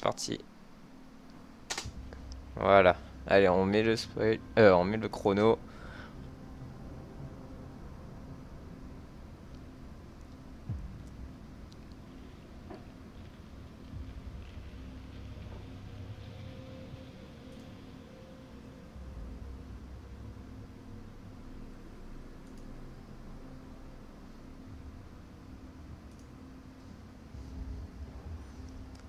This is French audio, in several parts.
parti. Voilà. Allez, on met le spoil. On met le chrono.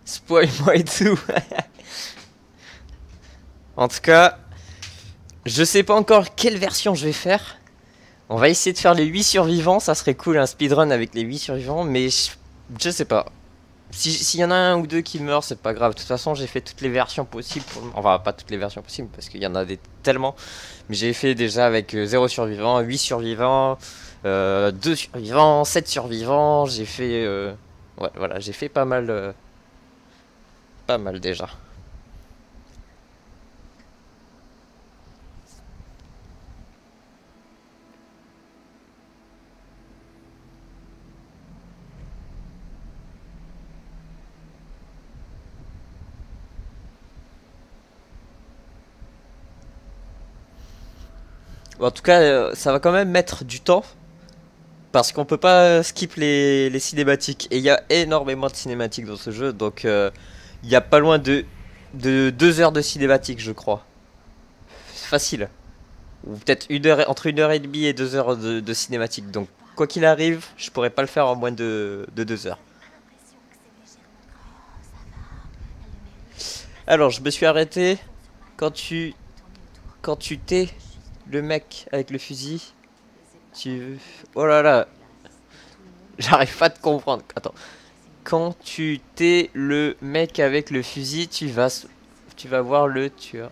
Spoil-moi et tout. En tout cas, je sais pas encore quelle version je vais faire. On va essayer de faire les 8 survivants. Ça serait cool, un speedrun avec les 8 survivants. Mais je sais pas. S'il y en a un ou deux qui meurent, c'est pas grave. De toute façon, j'ai fait toutes les versions possibles. Enfin, pas toutes les versions possibles, parce qu'il y en a des tellement. Mais j'ai fait déjà avec 0 survivants, 8 survivants, 2 survivants, 7 survivants. J'ai fait... ouais, voilà, j'ai fait pas mal déjà. Bon, en tout cas, ça va quand même mettre du temps. Parce qu'on peut pas skip les cinématiques. Et il y a énormément de cinématiques dans ce jeu. Donc il y a pas loin de 2 heures de cinématiques, je crois. Facile. Ou peut-être entre 1 heure et demie et 2 heures de cinématique. Donc quoi qu'il arrive, je pourrais pas le faire en moins de 2 heures. Alors je me suis arrêté quand tu t'es le mec avec le fusil. Tu... Oh là là, j'arrive pas à te comprendre. Attends. Quand tu t'es le mec avec le fusil, tu vas voir le tueur.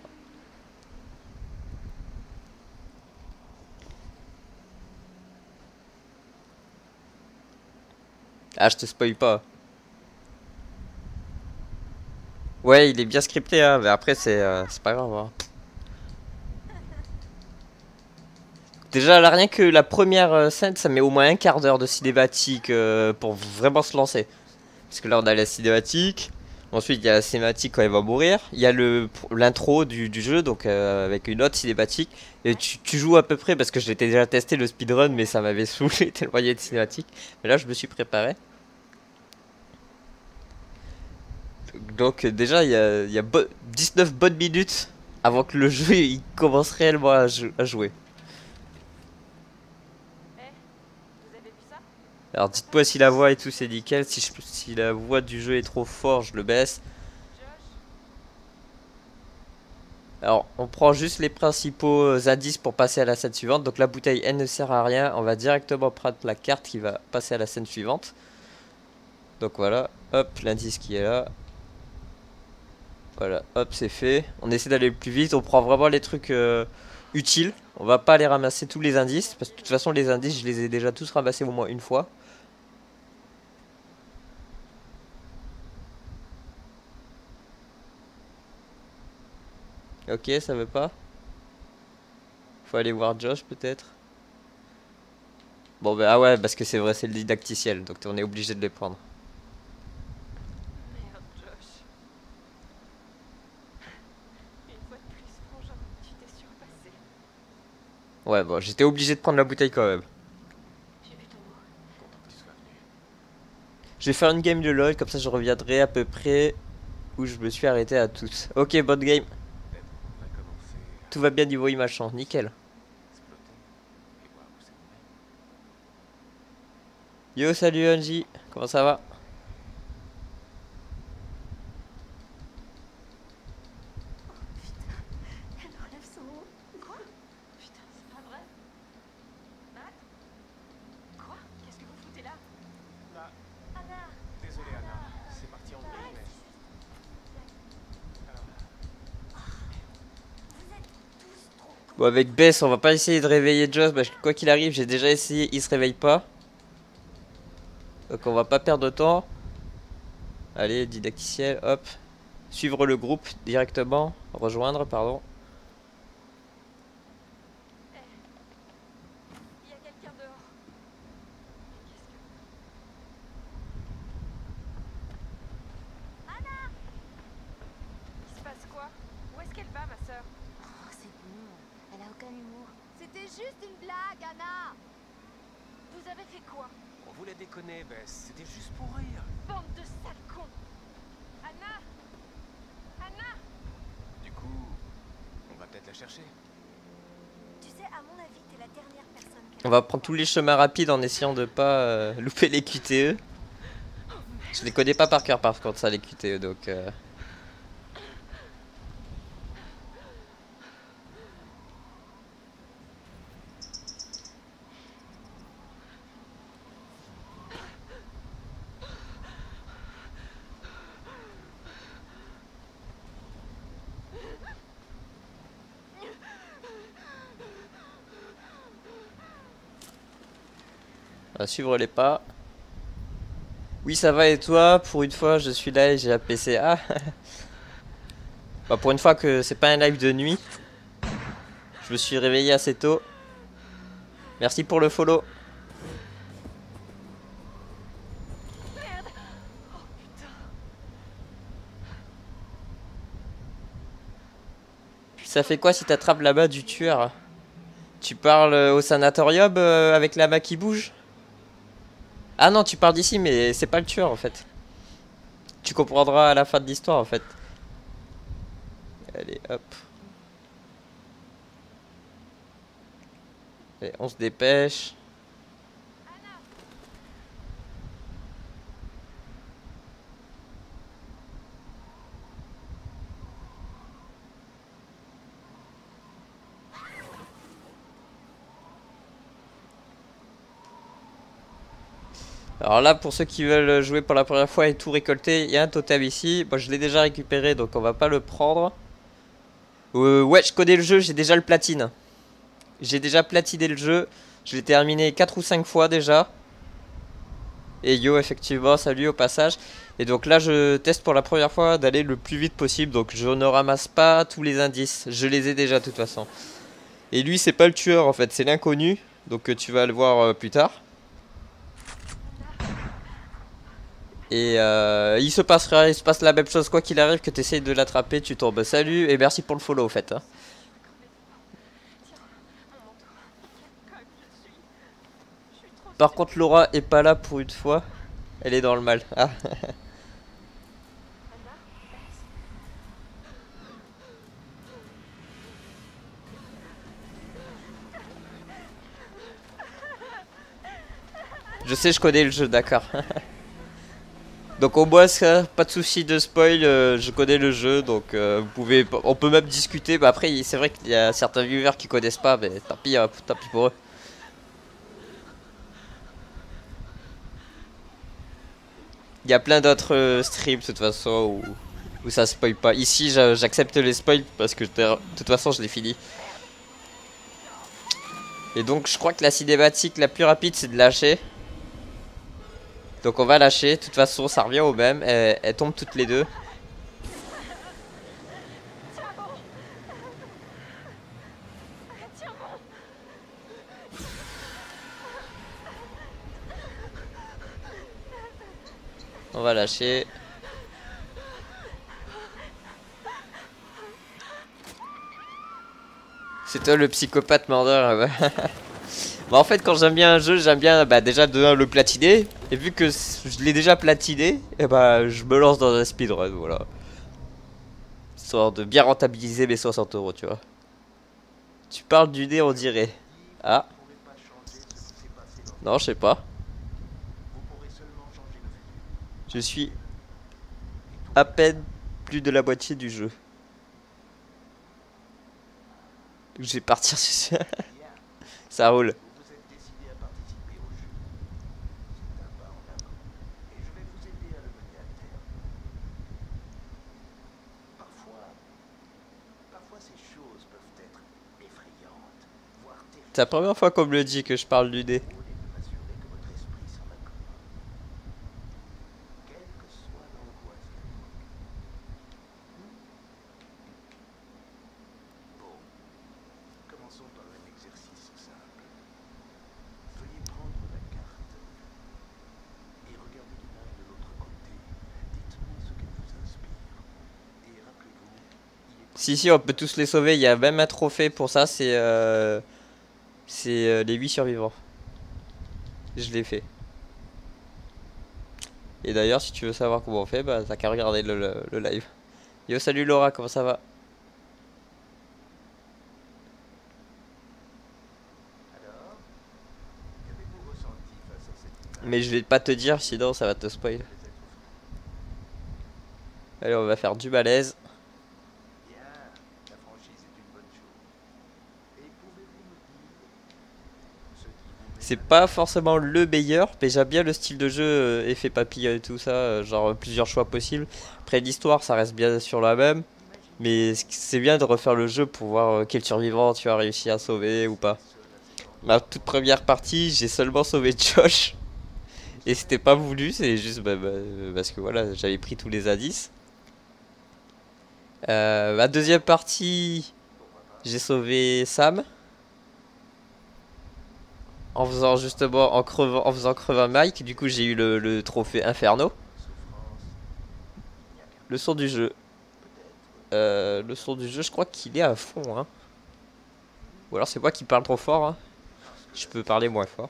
Ah, je te spoil pas. Ouais, il est bien scripté, hein, mais après, c'est pas grave, hein. Déjà, là, rien que la première scène, ça met au moins un quart d'heure de cinématique pour vraiment se lancer. Parce que là, on a la cinématique. Ensuite, il y a la cinématique quand il va mourir. Il y a l'intro du jeu, donc avec une autre cinématique. Et tu joues à peu près, parce que je l'ai déjà testé le speedrun, mais ça m'avait saoulé tellement il y a de cinématique. Mais là, je me suis préparé. Donc déjà, il y a 19 bonnes minutes avant que le jeu il commence réellement à jouer. Alors dites-moi si la voix et tout c'est nickel, si la voix du jeu est trop fort, je le baisse. Alors on prend juste les principaux indices pour passer à la scène suivante. Donc la bouteille elle ne sert à rien, on va directement prendre la carte qui va passer à la scène suivante. Donc voilà, hop, l'indice qui est là. Voilà, hop, c'est fait. On essaie d'aller le plus vite. On prend vraiment les trucs utiles. On va pas aller ramasser tous les indices. Parce que de toute façon, les indices, je les ai déjà tous ramassés au moins une fois. Ok, ça veut pas. Faut aller voir Josh peut-être. Bon, bah, ah ouais, parce que c'est vrai, c'est le didacticiel. Donc on est obligé de les prendre. Merde, Josh. Une fois de plus, frangin, tu t'es surpassé. Ouais, bon, j'étais obligé de prendre la bouteille quand même. J'ai vu ton mot. Content que tu sois venu. Je vais faire une game de LoL, comme ça je reviendrai à peu près où je me suis arrêté à toutes. Ok, bonne game. Peut-être qu'on devrait commencer Tout va bien à niveau chercher image, des pistes, nickel. exploter et voir où ça nous mène. Yo, salut Angie, comment ça va? Elle relève son haut. Quoi? Putain, c'est pas vrai. Matt? Quoi? Qu'est-ce que vous foutez là? Ah, Anna! désolé Anna, c'est parti en vrille, mais... Alors, Vous êtes tous trop Bon, cons. avec Bess, on va pas essayer de réveiller Josh, parce que quoi qu'il arrive, j'ai déjà essayé, il se réveille pas. Donc on va pas perdre de temps. Allez, didacticiel, hop. Suivre le groupe directement. Rejoindre, pardon. Il y a quelqu'un dehors. Mais qu'est-ce que... humour. C'était juste une blague, Anna. Vous avez fait quoi? On voulait déconner, Bess. C'était juste pour rire. Bande de sales cons. Anna. Anna. Du coup, on va peut-être la chercher. Tu sais, à mon avis, t'es la dernière personne On va prendre tous les chemins rapides en essayant de pas louper les QTE. Je les connais pas par cœur par contre ça les QTE donc on va suivre les pas. Oui ça va et toi? Pour une fois je suis là et j'ai un PC. Ah bah, pour une fois que c'est pas un live de nuit. Je me suis réveillé assez tôt. Merci pour le follow. Ça fait quoi si t'attrapes là-bas du tueur? Tu parles au sanatorium avec la main qui bouge? Ah non, tu parles d'ici, mais c'est pas le tueur en fait. Tu comprendras à la fin de l'histoire en fait. Allez, hop. Allez, on se dépêche. Alors là, pour ceux qui veulent jouer pour la première fois et tout récolter, il y a un totem ici. Moi, je l'ai déjà récupéré, donc on va pas le prendre. Ouais, je connais le jeu, j'ai déjà le platine. J'ai déjà platiné le jeu. Je l'ai terminé 4 ou 5 fois déjà. Et yo, effectivement, salut au passage. Et donc là, je teste pour la première fois d'aller le plus vite possible. Donc je ne ramasse pas tous les indices. Je les ai déjà de toute façon. Et lui, c'est pas le tueur en fait, c'est l'inconnu. Donc tu vas le voir plus tard. Et il se passe la même chose quoi qu'il arrive, que tu essayes de l'attraper, tu tombes. Salut et merci pour le follow au fait. Hein. Par contre Laura est pas là pour une fois. Elle est dans le mal. Ah. Je sais, je connais le jeu, d'accord. Donc au moins ça, pas de souci de spoil, je connais le jeu, donc on peut même discuter. Bah après c'est vrai qu'il y a certains viewers qui connaissent pas, mais tant pis pour eux. Il y a plein d'autres streams de toute façon où ça spoil pas. Ici j'accepte les spoils parce que de toute façon je l'ai fini. Et donc je crois que la cinématique la plus rapide c'est de lâcher. Donc on va lâcher, de toute façon ça revient au même, elles tombent toutes les deux. On va lâcher. C'est toi le psychopathe mordeur. Bah en fait quand j'aime bien un jeu, j'aime bien déjà de 1 le platiner. Et vu que je l'ai déjà platiné, et je me lance dans un speedrun, voilà. Histoire de bien rentabiliser mes 60 €, tu vois. Tu parles du nez on dirait. Ah. Non je sais pas. Je suis à peine plus de la moitié du jeu. Je vais partir sur ça. Ça roule. C'est la première fois qu'on me le dit que je parle du nez. Si, on peut tous les sauver. Il y a même un trophée pour ça. C'est les 8 survivants. Je l'ai fait. Et d'ailleurs, si tu veux savoir comment on fait, bah t'as qu'à regarder le live. Yo, salut Laura, comment ça va? Mais je vais pas te dire, sinon ça va te spoil. Allez, on va faire du balèze. C'est pas forcément le meilleur, mais j'aime bien le style de jeu, effet papillon et tout ça, genre plusieurs choix possibles. Après l'histoire, ça reste bien sur la même, mais c'est bien de refaire le jeu pour voir quel survivant tu as réussi à sauver ou pas. Ma toute première partie, j'ai seulement sauvé Josh, et c'était pas voulu, c'est juste parce que voilà, j'avais pris tous les indices. Ma deuxième partie, j'ai sauvé Sam. En faisant justement, en faisant crever Mike, du coup j'ai eu le trophée Inferno. Le son du jeu. Le son du jeu, je crois qu'il est à fond, hein. Ou alors c'est moi qui parle trop fort, hein. Je peux parler moins fort.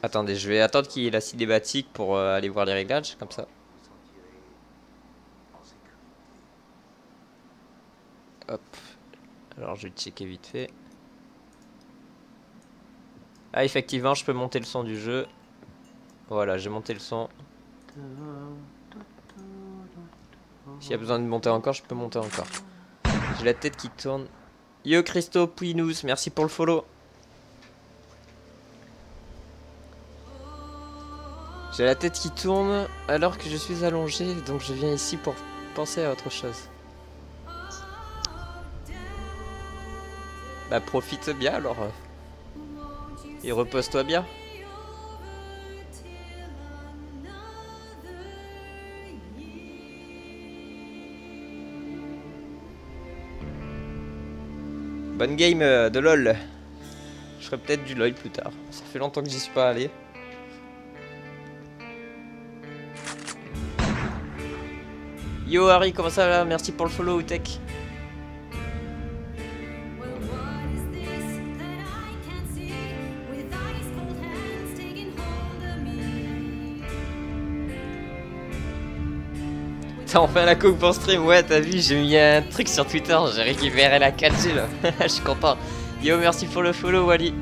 Attendez, je vais attendre qu'il y ait la cinématique pour aller voir les réglages, comme ça. Hop. Alors je vais checker vite fait. Ah, effectivement, je peux monter le son du jeu. Voilà, j'ai monté le son. S'il y a besoin de monter encore, je peux monter encore. J'ai la tête qui tourne. Yo Christo Pouinous, merci pour le follow. J'ai la tête qui tourne alors que je suis allongé, donc je viens ici pour penser à autre chose. Bah profite bien alors. Et repose-toi bien. Bonne game de LOL. Je ferai peut-être du LOL plus tard. Ça fait longtemps que j'y suis pas allé. Yo Harry, comment ça va? Merci pour le follow Tech. T'as enfin la coque pour stream? Ouais, t'as vu, j'ai mis un truc sur Twitter, j'ai récupéré la 4G là. Je suis content. Yo, merci pour le follow Wally.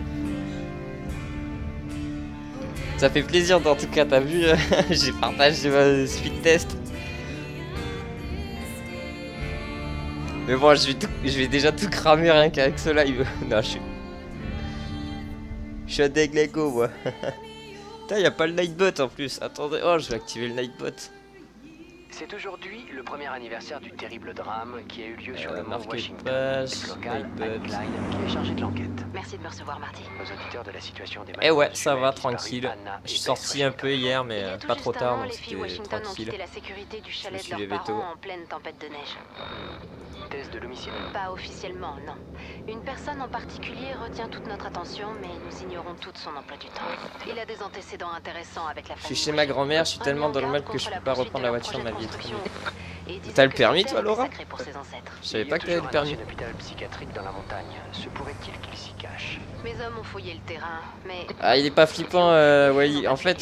Ça fait plaisir en tout cas, t'as vu, j'ai partagé ma speed test. Mais bon, je vais déjà tout cramer rien qu'avec ce live. Non, je suis un déglego moi. Putain, y'a pas le Nightbot en plus. Attendez, oh, je vais activer le Nightbot. C'est aujourd'hui le premier anniversaire du terrible drame qui a eu lieu sur le mont Marqué Washington. page, Local, Nightbot. Klein, qui est chargé de l'enquête. Merci de me recevoir, Marty. Aux auditeurs de la situation des Eh ouais, ça malheureux va, disparus, tranquille. Anna Je suis et sorti Beth un peu hier, mais Il y a tout pas juste trop un tard, an, donc les filles c'était Washington ont tranquille. quitté la sécurité du chalet me de suis leurs levé parents tôt. en pleine tempête de neige. Thèse de l'homicide. Pas officiellement, non. Une personne en particulier retient toute notre attention, mais nous ignorons tout de son emploi du temps. Il a des antécédents intéressants avec la Je famille. suis chez ma grand-mère, je suis tellement dans le mal que je peux pas reprendre la voiture, ma vie est trop vite. T'as le permis toi Laura? Je savais pas que t'avais le permis. Un hôpital psychiatrique dans la montagne. Se pourrait-il qu'il s'y cache? Mes hommes ont fouillé le terrain, mais... Ah, il est pas flippant, Wally. En fait,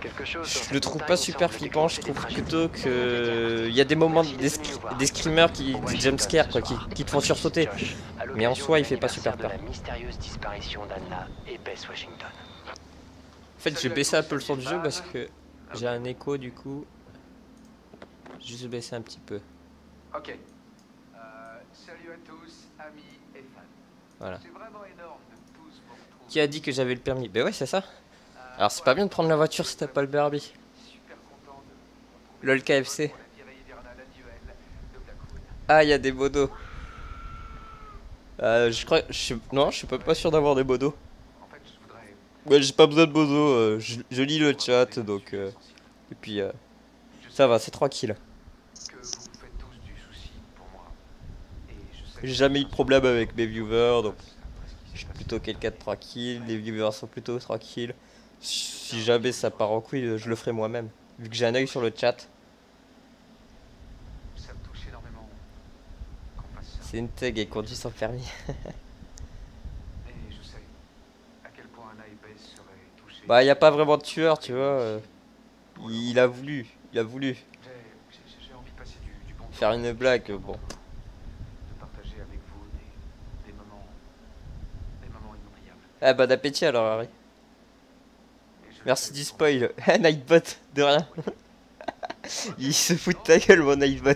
Quelque chose dans je cette le trouve montagne pas super semble flippant. Je déclencher trouve des plutôt tragédies. que il y a des moments des screamers des jumpscares quoi, qui te font sursauter. À Mais en soi, il fait pas l'occasion super de peur. la mystérieuse disparition d'Anna et Beth Washington. En fait, j'ai baissé un peu le son du jeu parce que j'ai un écho du coup. Juste baisser un petit peu. Ok. Salut à tous, amis et fans. Voilà. C'est vraiment énorme de tous vous retrouver. Qui a dit que j'avais le permis? Ben ouais, c'est ça. Alors c'est pas bien de prendre la voiture si t'as pas le permis. Super content de LOL KFC. pour la virée hivernale annuelle de Blackwood. Ah, il y a des modos. Je crois, non, je suis pas sûr d'avoir des modos. En fait, je voudrais Ouais, j'ai pas besoin de modos. Je lis le chat donc. Et puis ça va, c'est tranquille. que vous vous faites tous du souci pour moi. Et je sais J'ai jamais eu de problème avec mes viewers donc je suis plutôt quelqu'un de tranquille. Les viewers sont plutôt tranquilles. Si jamais ça part en couille, je le ferai moi-même. vu que j'ai un œil sur le chat. Ça me touche énormément qu'on fasse ça. C'est une thug et conduit sans permis. Et je sais à quel point Anna et Bess seraient touchées. Bah, y a pas vraiment de tueur, tu vois. Il a voulu. Il a voulu J'ai envie de passer du bon temps. faire une blague, bon. De partager avec vous des moments inoubliables. Ah, bon appétit alors, Harry. Et je Merci sais du qu'on- spoil. Nightbot, de rien. Il se fout de ta gueule, mon Nightbot.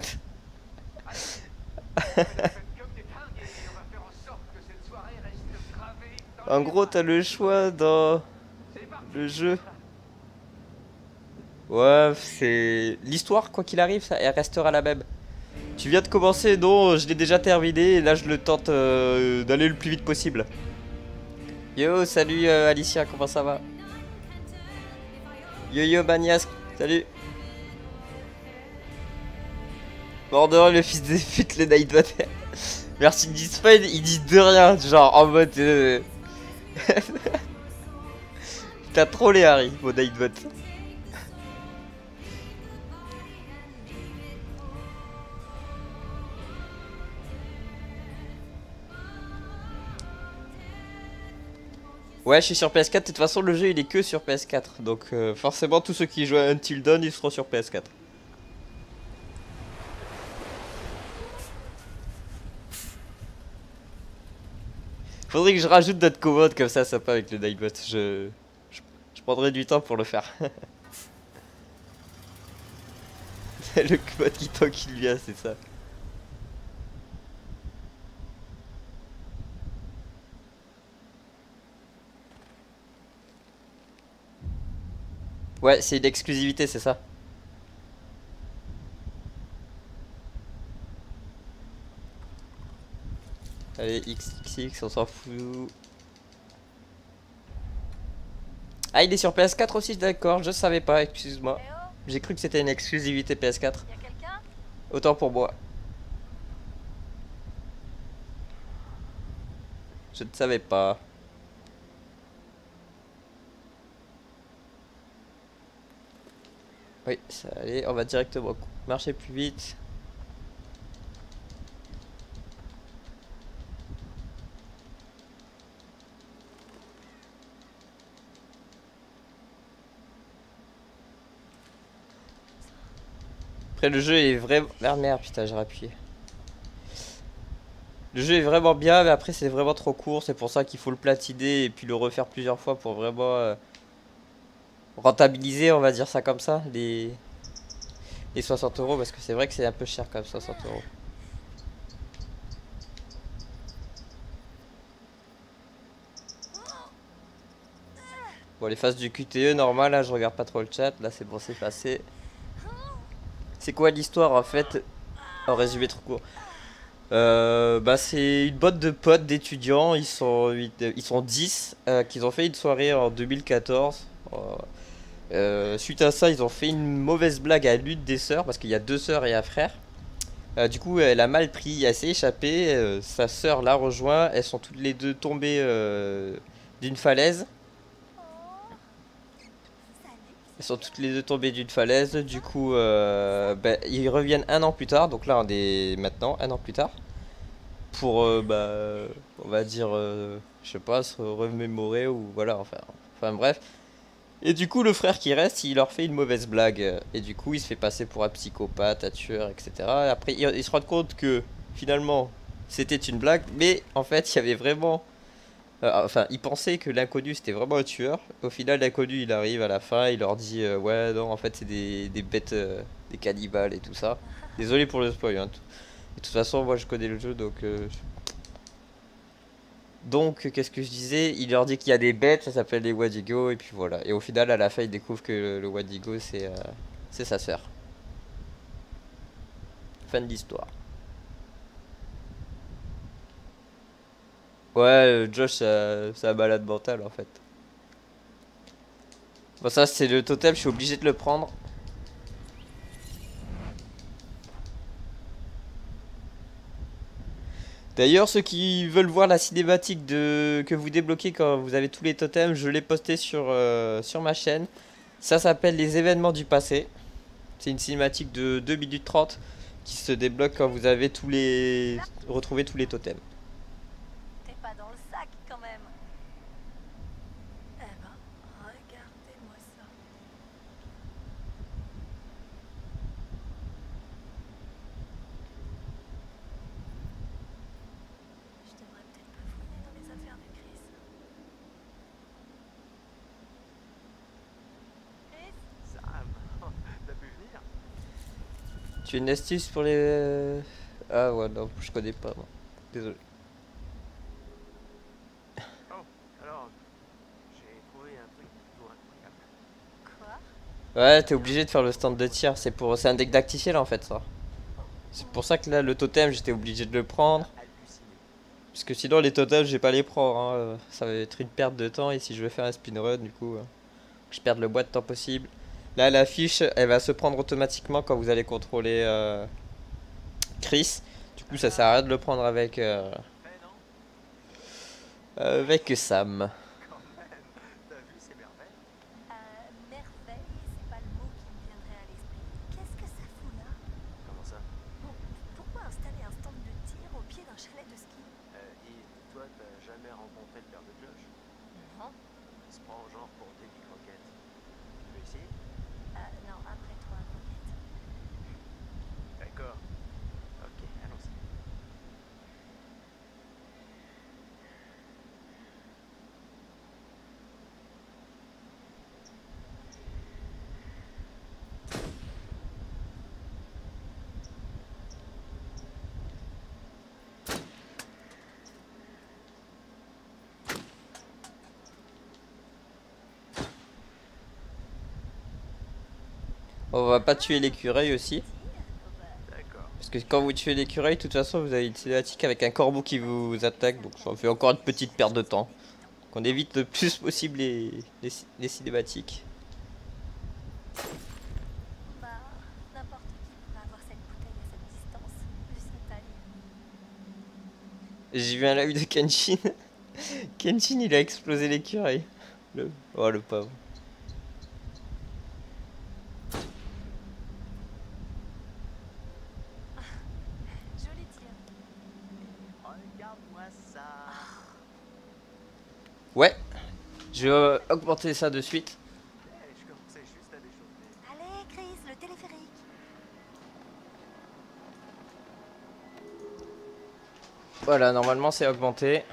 En gros, t'as le choix dans le jeu. Ouais, c'est... L'histoire, quoi qu'il arrive, ça, elle restera la même. Tu viens de commencer, non, je l'ai déjà terminé, et là je le tente d'aller le plus vite possible. Yo, salut Alicia, comment ça va? Yo yo Banias, salut. Bordeaux, le fils de pute, le Nightbot. Merci de spoil, il dit de rien, genre en mode... T'as trollé Harry, mon Nightbot. Ouais, je suis sur PS4, de toute façon le jeu il est que sur PS4, donc forcément tous ceux qui jouent à Until Dawn ils seront sur PS4. Faudrait que je rajoute d'autres commandes comme ça pas avec le Nightbot, je prendrai du temps pour le faire. Le code qui tant qu'il vient, c'est ça. Ouais, c'est une exclusivité, c'est ça. Allez, XXX, on s'en fout. Ah, il est sur PS4 aussi, d'accord, je savais pas, excuse-moi. J'ai cru que c'était une exclusivité PS4. Autant pour moi. Je ne savais pas. Oui, ça allait, on va directement marcher plus vite. Après le jeu est vraiment... Ah merde, putain, j'ai appuyé. Le jeu est vraiment bien, mais après c'est vraiment trop court, c'est pour ça qu'il faut le platiner et puis le refaire plusieurs fois pour vraiment rentabiliser, on va dire ça comme ça, les 60 euros, parce que c'est vrai que c'est un peu cher quand même, 60 euros. Bon, les phases du QTE, normal, là je regarde pas trop le chat, là c'est bon, c'est passé. C'est quoi l'histoire en fait? En résumé trop court. Bah c'est une bande de potes d'étudiants, ils sont 10 qu'ils ont fait une soirée en 2014. Suite à ça, ils ont fait une mauvaise blague à l'une des sœurs, parce qu'il y a deux sœurs et un frère. Du coup, elle a mal pris, elle s'est échappée, sa sœur l'a rejoint, elles sont toutes les deux tombées d'une falaise. Elles sont toutes les deux tombées d'une falaise, du coup bah, ils reviennent un an plus tard, donc là on est maintenant un an plus tard, pour bah, on va dire, je sais pas, se remémorer ou voilà, enfin bref. Et du coup le frère qui reste, il leur fait une mauvaise blague, et du coup il se fait passer pour un psychopathe, un tueur, etc. Et après il se rend compte que finalement c'était une blague, mais en fait il y avait vraiment... enfin, ils pensaient que l'inconnu c'était vraiment un tueur. Au final, l'inconnu il arrive à la fin, il leur dit ouais, non, en fait, c'est des bêtes, des cannibales et tout ça. Désolé pour le spoil, hein. De toute façon, moi je connais le jeu donc. Donc, qu'est-ce que je disais? Il leur dit qu'il y a des bêtes, ça s'appelle les Wadigo, et puis voilà. Et au final, à la fin, ils découvrent que le Wadigo c'est sa sœur. Fin de l'histoire. Ouais, Josh, c'est un malade mental en fait. Bon, ça, c'est le totem, je suis obligé de le prendre. D'ailleurs, ceux qui veulent voir la cinématique que vous débloquez quand vous avez tous les totems, je l'ai posté sur ma chaîne. Ça s'appelle les événements du passé. C'est une cinématique de 2 minutes 30 qui se débloque quand vous avez retrouvé tous les totems. T'es pas dans le sac quand même. Eh ben, regardez-moi ça. Je devrais peut-être pas fouiner dans les affaires de Chris. Chris? Sam, t'as pu venir? Tu as une astuce pour les... Ah ouais, non, je connais pas, moi. Désolé. Oh, alors, j'ai trouvé un truc plutôt incroyable. Quoi? Ouais, t'es obligé de faire le stand de tir. C'est un deck d'actifiel en fait, ça. C'est pour ça que là, le totem, j'étais obligé de le prendre. Halluciné. Parce que sinon, les totems, je vais pas les prendre. Hein. Ça va être une perte de temps. Et si je veux faire un speedrun, du coup, je perds le moins de temps possible. Là, la fiche, elle va se prendre automatiquement quand vous allez contrôler Chris. Du coup, ça sert à rien de le prendre avec, Fait, non? avec Sam. Quand même, t'as vu ces merveilles? Merveille, c'est pas le mot qui me viendrait à l'esprit. Qu'est-ce que ça fout là? Comment ça? Bon, pourquoi installer un stand de tir au pied d'un chalet de ski? Et toi, t'as jamais rencontré le père de Josh? Non. Il se prend genre pour Davy Crockett. Tu veux essayer? Non, après toi, Croquette. D'accord. Ok, allons-y. On va pas tuer l'écureuil aussi. D'accord. Parce que quand vous tuez l'écureuil, de toute façon, vous avez une cinématique avec un corbeau qui vous attaque. Donc ça fait encore une petite perte de temps. Qu'on évite le plus possible les cinématiques. Bah, n'importe qui pourrait avoir cette bouteille à cette distance, vu sa taille. J'ai vu un live de Kenshin. Kenshin, il a explosé l'écureuil. Oh, le pauvre. Joli tir. Regarde-moi ça. Ouais. Je vais augmenter ça de suite. Hey, je commençais juste à déchauffer. Allez, Chris, le téléphérique. Voilà, normalement c'est augmenté.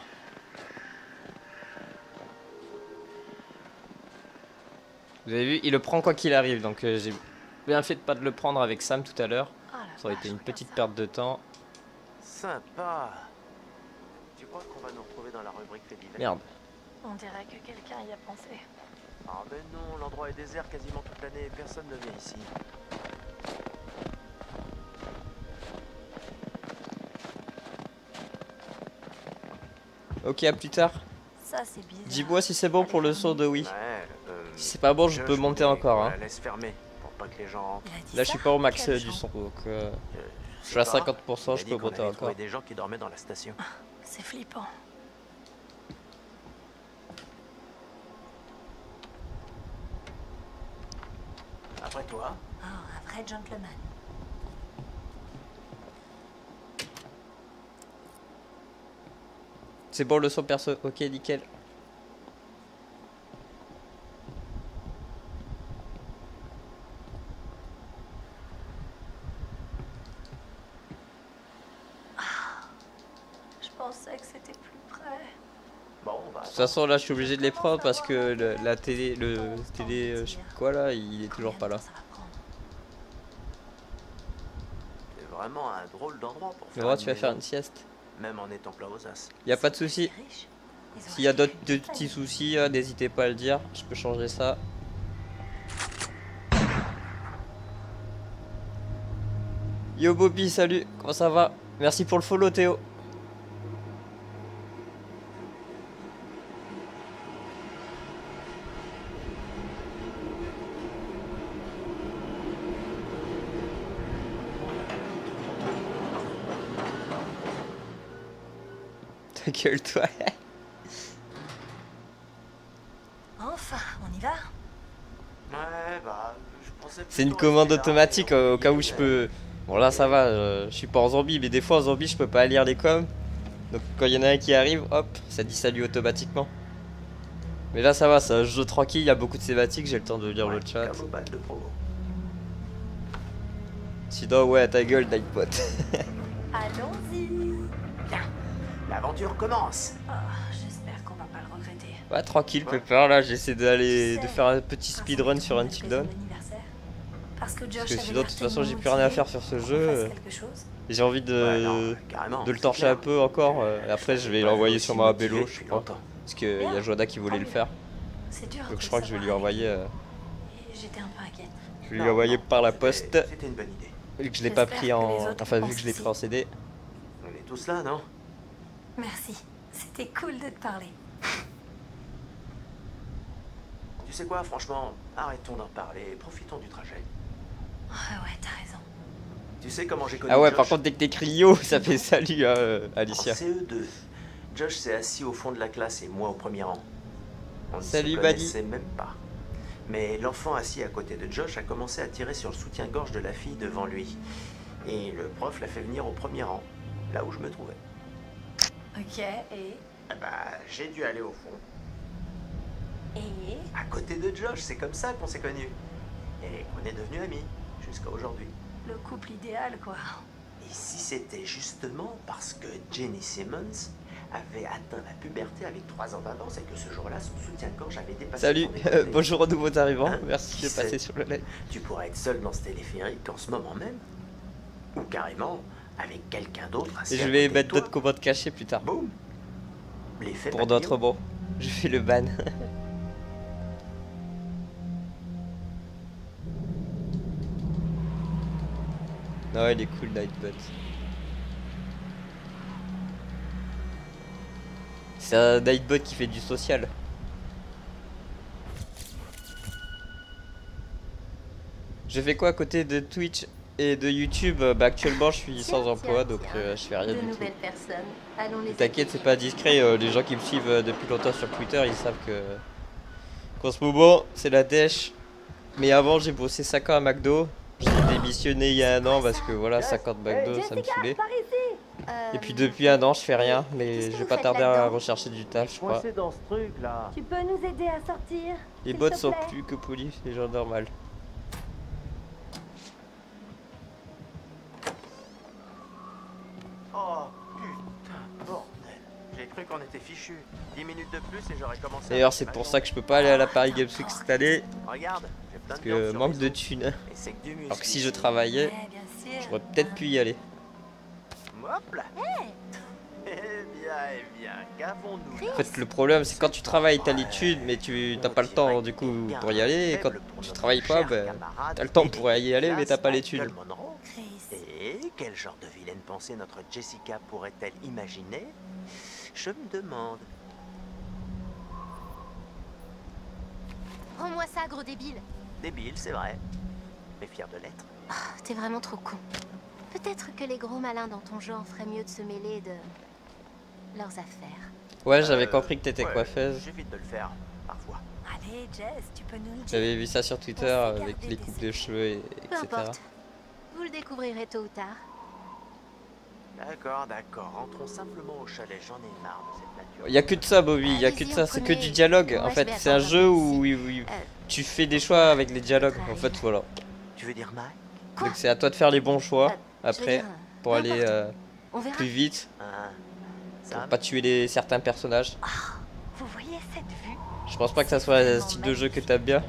Vous avez vu, il le prend quoi qu'il arrive. Donc j'ai bien fait de pas de le prendre avec Sam tout à l'heure. Oh la Ça aurait été vache, une regarde petite ça. perte de temps. Sympa. Tu crois qu'on va nous retrouver dans la rubrique fait divers? Merde. On dirait que quelqu'un y a pensé. Ah ben non, l'endroit est désert quasiment toute l'année, personne ne vient ici. Ok, à plus tard. Ça, c'est bizarre. Dis-moi si c'est bon pour le son de oui. Ouais, Si c'est pas bon, je Josh peux monter voulait encore. qu'on Hein. la laisse fermer pour pas que les gens rentrent. Il a dit Là, je ça suis pas au max Quel du genre? son. Donc je Je suis à sais pas. 50%, Il je a peux dit qu'on monter avait encore. trouvé des gens qui dormaient dans la station. C'est flippant. Après toi, Oh, un vrai gentleman. C'est bon le son perso. Ok, nickel. Je pensais que c'était plus près. bon, bah, De toute façon, là, je suis obligé de les prendre parce que la télé, je sais plus quoi là, il est toujours pas là. Ça va prendre. c'est vraiment un drôle d'endroit pour Le faire roi, une tu vas faire maison, une sieste. même en étant plat aux as. Y a pas de souci. C'est riche. Ils ont S'il y a acheté d'autres une petits famille. soucis, n'hésitez pas à le dire. Je peux changer ça. Yo Bobby, salut. Comment ça va? Merci pour le follow, Théo. Ta gueule, toi. Enfin, on y va? Ouais, C'est une commande automatique au cas où je peux... Bon là ça va, je suis pas en zombie, mais des fois en zombie je peux pas lire les coms. Donc quand il y en a un qui arrive, hop, ça dit salut automatiquement. Mais là ça va, c'est un jeu tranquille, il y a beaucoup de thématiques, j'ai le temps de lire le chat. Sinon ouais, ta gueule Nightbot. Allons-y. Bien, l'aventure commence. Oh, j'espère qu'on va pas le regretter. Ouais, tranquille Pepper, là j'essaie de faire un petit speedrun sur Until Dawn. Parce que Parce que sinon de toute façon j'ai plus rien à faire sur ce jeu. Et j'ai envie de le torcher un peu encore. Et après je vais l'envoyer sur ma vélo, je crois. Parce qu'il y a Joda qui voulait le faire. Donc je crois que je vais lui envoyer. J'étais un peu inquiète. Je vais lui envoyer par la poste. C'était une bonne idée. Vu que je l'ai pas pris en. Enfin vu que je l'ai pris en CD. On est tous là, non? Merci. C'était cool de te parler. Tu sais quoi, franchement, arrêtons d'en parler, profitons du trajet. Ouais, t'as raison. Tu sais comment j'ai connu Ah ouais, Josh? par contre dès que t'écris yo, ça fait salut Alicia. En CE2, Josh s'est assis au fond de la classe et moi au premier rang. On ne Salut, se Buddy. connaissait même pas. Mais l'enfant assis à côté de Josh a commencé à tirer sur le soutien-gorge de la fille devant lui. Et le prof l'a fait venir au premier rang, là où je me trouvais. Ok, et... Eh bah, j'ai dû aller au fond. Et... À côté de Josh, c'est comme ça qu'on s'est connus. Et qu'on est devenus amis, jusqu'à aujourd'hui. Le couple idéal, quoi. Et si c'était justement parce que Jenny Simmons avait atteint la puberté avec 3 ans d'avance et que ce jour-là, son soutien-gorge avait dépassé... Salut, son épaule. bonjour aux nouveaux arrivants, Hein, merci qui de passer sait? sur le live. Tu pourrais être seul dans ce téléphérique en ce moment même. Ou carrément avec quelqu'un d'autre assis Et je à vais côté de mettre toi. d'autres commandes cachées plus tard. Boum. L'effet Pour papillon. d'autres mots. Je fais le ban. Non, il est cool Nightbot. C'est un Nightbot qui fait du social. Je fais quoi à côté de Twitch et de YouTube? Bah actuellement je suis sans emploi donc je fais rien De du tout. nouvelles personnes. Allons les T'inquiète, c'est pas discret, les gens qui me suivent depuis longtemps sur Twitter, ils savent que qu'en ce moment, c'est la dèche. Mais avant, j'ai bossé 5 ans à McDo. J'ai démissionné il y a un an parce que voilà, 50 McDo, ça me saoulait. Et puis depuis un an, je fais rien, mais qu'est-ce que je vais vous pas faites tarder à là-dedans? rechercher du taf, je crois. Coincé dans ce truc là. Tu peux nous aider à sortir? Les s'il bots te sont plaît plus que polis, les gens normaux. Oh putain, bordel. J'ai cru qu'on était fichus. 10 minutes de plus et j'aurais commencé... D'ailleurs, c'est pour ça que je peux pas aller à la Paris Games Week cette année, Regarde, j'ai plein parce de viande que sur manque les de os. thunes. Et c'est que du muscle Alors que si je ici. travaillais, Ouais, bien sûr. j'aurais peut-être pu y aller. Hop là. Eh bien, qu'avons-nous là? En fait, le problème, c'est quand tu travailles, t'as l'étude, mais tu t'as pas le temps du coup pour y aller. Et quand tu travailles pas, ben, t'as le temps pour y aller, mais t'as pas l'étude. Chris. Et quel genre de vilaine pensée notre Jessica pourrait-elle imaginer? Je me demande. Rends-moi ça, gros débile. Débile, c'est vrai. Mais fier de l'être. Oh, t'es vraiment trop con. Peut-être que les gros malins dans ton genre feraient mieux de se mêler de leurs affaires. Ouais, j'avais compris que t'étais Ouais, coiffeuse. j'évite de le faire, parfois. Allez, Jess, tu peux nous le dire. J'avais vu ça sur Twitter avec les coupes de cheveux, Peu etc. importe. Vous le découvrirez tôt ou tard. D'accord. Rentrons simplement au chalet. J'en ai marre de cette nature. Il y a que de ça, Bobby, il y a que de Allez-y, ça, on c'est que connaît. du dialogue. Moi, En je fait, vais c'est un attendre jeu un peu où ici. tu fais des choix avec les dialogues. En fait, voilà. Tu veux dire Mike? Quoi? Donc c'est à toi de faire les bons choix Je veux après dire, pour peu aller importe. On verra. plus vite, Ah, pour Sam? pas tuer certains personnages. Vous voyez cette vue? Je pense pas que ça soit un style de jeu que t'aimes bien.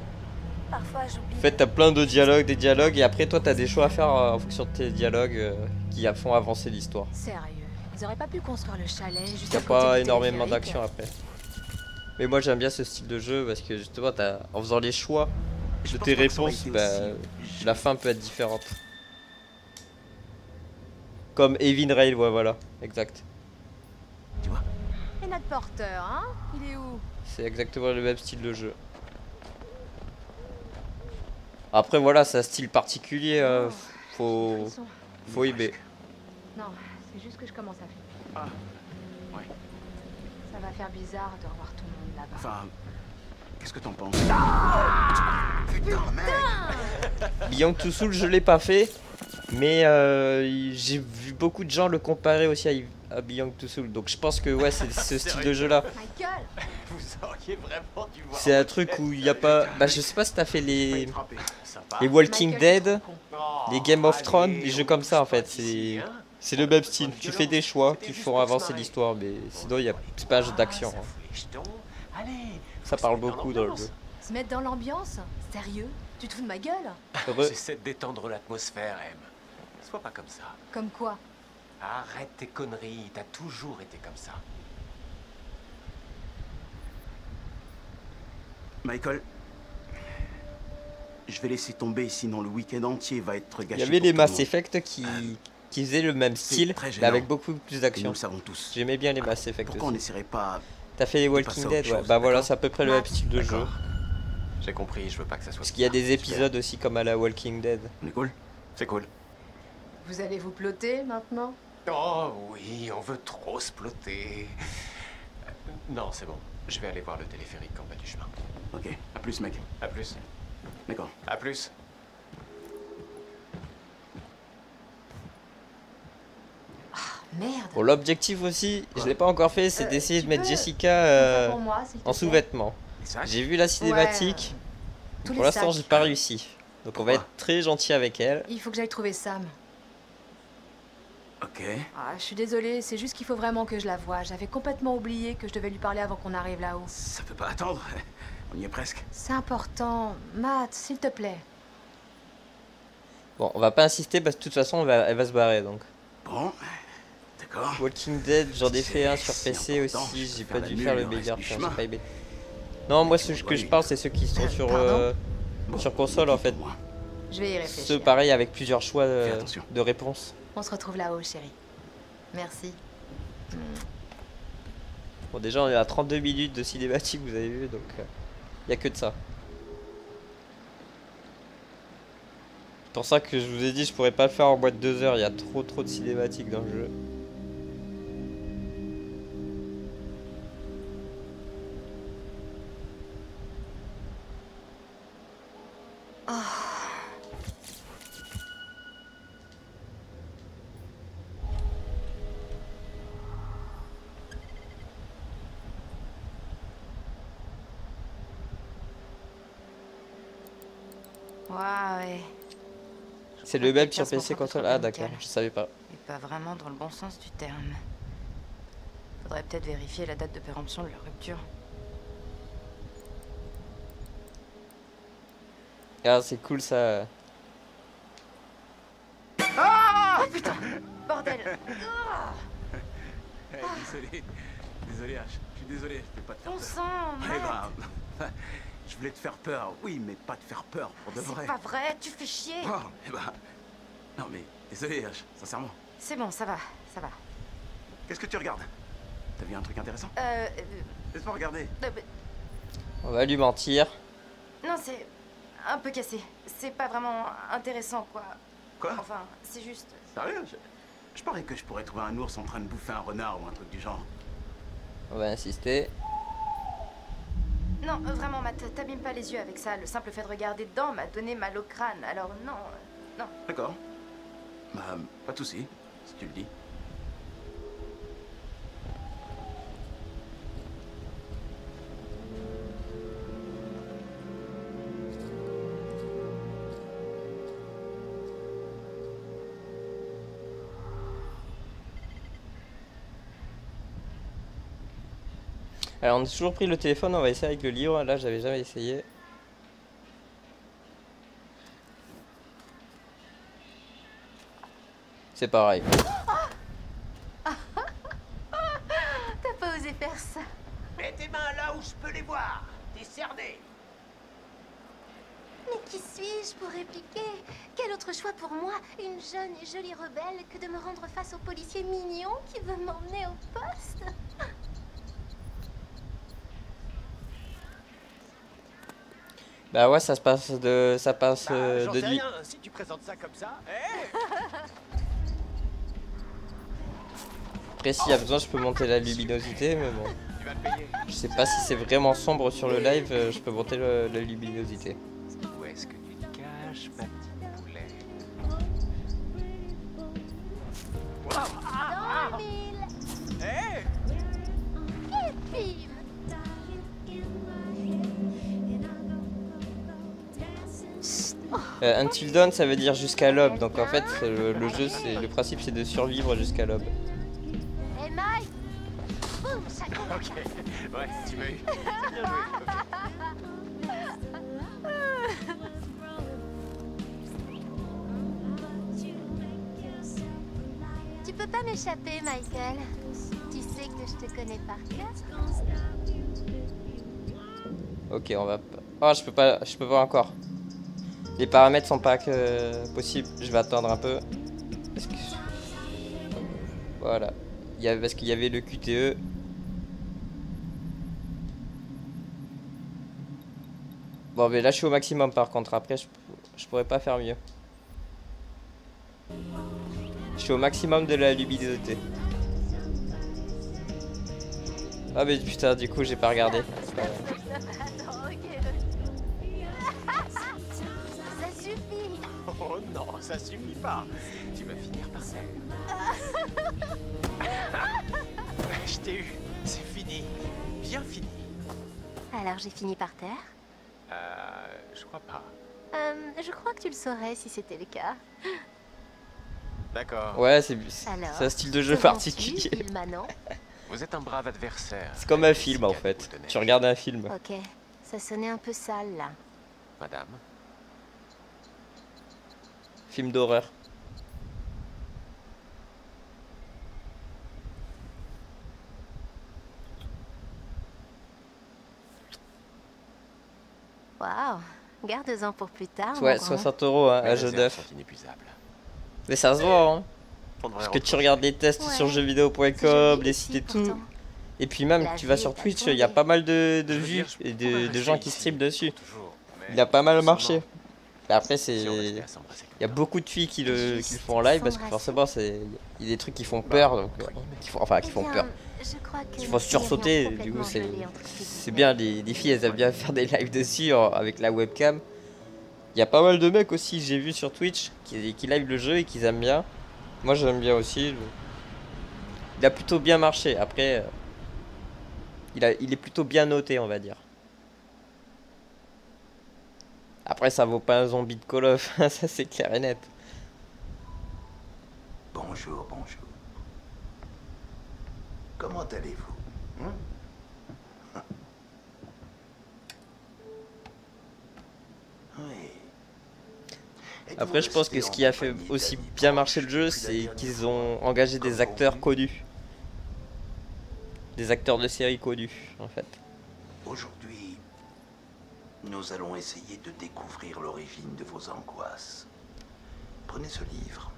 Parfois, j'oublie. En fait, t'as plein de dialogues, des dialogues, et après, toi, t'as des choix à faire en fonction de tes dialogues qui font avancer l'histoire. Sérieux, ils auraient pas pu construire le chalet juste Y à a côté pas du énormément téléphérique. d'action après. Mais moi, j'aime bien ce style de jeu parce que justement, en faisant les choix Je de pense tes pas que ça aurait réponses, été bah, aussi- la fin peut être différente. Comme Evin Rail, ouais, voilà, exact. Et notre porteur, hein? Il est où? C'est exactement le même style de jeu. Après, voilà, c'est un style particulier, faut aimer. Non, c'est juste que je commence à flipper. Ah, ouais. Ça va faire bizarre de revoir tout le monde là-bas. Enfin, Qu'est-ce que t'en penses? Beyond Two Souls, je l'ai pas fait, mais j'ai vu beaucoup de gens le comparer aussi à Beyond Two Souls, donc je pense que ouais, c'est ce style de jeu là. Michael! Vous auriez vraiment dû voir. C'est un truc où il y a pas. Bah, je sais pas si t'as fait les Sympa. Walking Michael, Dead, Oh, les Game of Thrones, allez, les jeux on comme ça en bouge pas fait. d'ici, hein. C'est le même style. Tu fais des choix C'était qui juste font pour se avancer marrer. l'histoire, mais sinon il y a c'est pas un jeu d'action. Ça Hein. fout les jetons. Allez, Ça faut parle se mettre beaucoup dans dans le l'ambiance. jeu. Se mettre dans l'ambiance? Sérieux? Tu te fous de ma gueule? Heureux. J'essaie de détendre l'atmosphère, M. Sois pas comme ça. Comme quoi? Arrête tes conneries, t'as toujours été comme ça. Michael, je vais laisser tomber, sinon le week-end entier va être Il gâché. y avait les pour tout le Mass monde. Effect qui faisaient le même C'est style, très mais gênant. avec beaucoup plus Et nous d'action. le savons tous. J'aimais bien les Mass Effect Pourquoi on aussi. n'essaierait pas... T'as fait les passer Walking à Dead, autre ouais. chose, Bah voilà, d'accord? c'est à peu près le même style de jeu. D'accord. J'ai compris, je veux pas que ça soit. Parce qu'il y a des Super. épisodes aussi comme à la Walking Dead. On est cool? C'est cool. Vous allez vous plotter maintenant? Oh oui, on veut trop se plotter. Non, c'est bon. Je vais aller voir le téléphérique en bas du chemin. Ok, à plus mec. À plus. D'accord. À plus. Merde! Bon, l'objectif aussi, je l'ai pas encore fait, c'est d'essayer de tu mettre peux Jessica Faire ça pour moi, s'il te en plaît. sous-vêtements. Les sacs. J'ai vu la cinématique, Tous les pour l'instant sacs. j'ai pas réussi. Donc on va être très gentil avec elle. Il faut que j'aille trouver Sam. Ok. Ah, je suis désolée, c'est juste qu'il faut vraiment que je la voie. J'avais complètement oublié que je devais lui parler avant qu'on arrive là-haut. Ça peut pas attendre. On y est presque. C'est important. Matt, s'il te plaît. Bon, on va pas insister parce que de toute façon elle va se barrer donc. Bon, d'accord. Walking Dead, j'en ai fait un sur C'est PC important, aussi, je peux j'ai faire pas la dû nulle faire le le reste meilleur, du j'ai chemin. pas aimé. Non, moi ce que je parle c'est ceux qui sont sur, pardon Bon, sur console en fait. pour moi. Je vais y Ceux réfléchir. pareil avec plusieurs choix Fais attention. de réponses. On se retrouve là-haut, chérie. Merci. Bon déjà on est à 32 minutes de cinématique vous avez vu donc y a que de ça. C'est pour ça que je vous ai dit je pourrais pas le faire en moins de 2 heures, il y a trop de cinématiques dans le jeu. Ouais. C'est le même que sur le PC classement console. soit Ah trop d'accord, amical. je savais pas. Et pas vraiment dans le bon sens du terme. Faudrait peut-être vérifier la date de péremption de leur rupture. Ah c'est cool ça. Bordel! Désolé H, je suis désolé, je peux pas te faire Bon peur. sang, Eh Matt! ben, je voulais te faire peur, oui, mais pas te faire peur pour de vrai. C'est pas vrai, tu fais chier! Oh, eh ben, non mais, désolé H, sincèrement. C'est bon, ça va, ça va. Qu'est-ce que tu regardes? T'as vu un truc intéressant? Laisse-moi regarder. On va lui mentir. Non, c'est un peu cassé. C'est pas vraiment intéressant, quoi. Quoi? Enfin, c'est juste... Sérieux? Je parie que je pourrais trouver un ours en train de bouffer un renard ou un truc du genre. On va insister. Non, vraiment, Matt, t'abîmes pas les yeux avec ça. Le simple fait de regarder dedans m'a donné mal au crâne. Alors non, non. D'accord. Bah, pas de soucis, si tu le dis. Alors on a toujours pris le téléphone, on va essayer avec le livre. Là j'avais jamais essayé. C'est pareil. T'as pas osé faire ça. Mets tes mains là où je peux les voir. T'es cerné. Mais qui suis-je pour répliquer? Quel autre choix pour moi, une jeune et jolie rebelle, que de me rendre face au policier mignon qui veut m'emmener au poste? Bah ouais, ça se passe de J'en de sais nuit. rien, si tu présentes ça comme ça. Après s'il y a besoin, je peux monter la luminosité, mais bon. Tu vas le payer. Je sais pas si c'est vraiment sombre sur le live, je peux monter la luminosité. Où est-ce que tu te caches, ma petite poulette? Dans le mille. Hé! Et bim. Until Dawn ça veut dire jusqu'à l'aube, donc en fait le jeu, le principe c'est de survivre jusqu'à l'aube. Hey Mike. Boum, ça Ok, ouais, tu m'as eu. C'est bien joué, ok. Tu peux pas m'échapper, Michael. Tu sais que je te connais par cœur. Ok, on va pas... Oh, je peux pas encore. Les paramètres sont pas possibles, je vais attendre un peu. Parce que... Voilà. Parce qu'il y avait le QTE. Bon, mais là je suis au maximum par contre, après je pourrais pas faire mieux. Je suis au maximum de la luminosité. Ah mais putain, du coup j'ai pas regardé. Ça suffit. Oh non, ça suffit pas. Tu vas finir par terre. Je t'ai eu. C'est fini. Bien fini. Alors j'ai fini par terre. Je crois pas. Je crois que tu le saurais si c'était le cas. D'accord. Ouais, c'est Alors, un style de jeu comment particulier. tu, Manon ? Vous êtes un brave adversaire. C'est comme un film en fait. Tu regardes un film. Ok, ça sonnait un peu sale là. Madame. Film d'horreur. Waouh, garde-en pour plus tard. Ouais, mon grand. 60 € hein, un jeu d'œuf. Sont inépuisables. Mais ça se voit, hein. On devrait Parce que tu reprocher. regardes les tests Ouais, sur c'est jeuxvideo.com, joli les aussi, sites et tout. pourtant. Et puis même, La tu vas vie sur est à Twitch, fonder. il y a pas mal de Je veux vues dire, je et pourrais de rester gens qui ici, streament dessus. toujours, mais Il a pas mal seulement marché. Mais après, si on restait c'est... à s'embrasser Il y a comme beaucoup de filles qui le Juste font en live parce que s'embrasser. forcément, il y a des trucs qui font peur. Donc, qui font Eh peur. bien, je crois que Qui nous font serions sursauter. Du complètement coup, c'est gelés entre filles c'est bien. Les filles, elles aiment bien faire des lives dessus avec la webcam. Il y a pas mal de mecs aussi, j'ai vu sur Twitch, qui live le jeu et qui aiment bien. Moi, j'aime bien aussi. Il a plutôt bien marché. Après, il est plutôt bien noté, on va dire. Après, ça vaut pas un zombie de Call of, ça c'est clair et net. Bonjour, bonjour. Comment allez-vous? Oui. Après, je pense que ce qui a fait aussi bien marcher le jeu, c'est qu'ils ont engagé des acteurs connus. Des acteurs de séries connus, en fait. Aujourd'hui, nous allons essayer de découvrir l'origine de vos angoisses. Prenez ce livre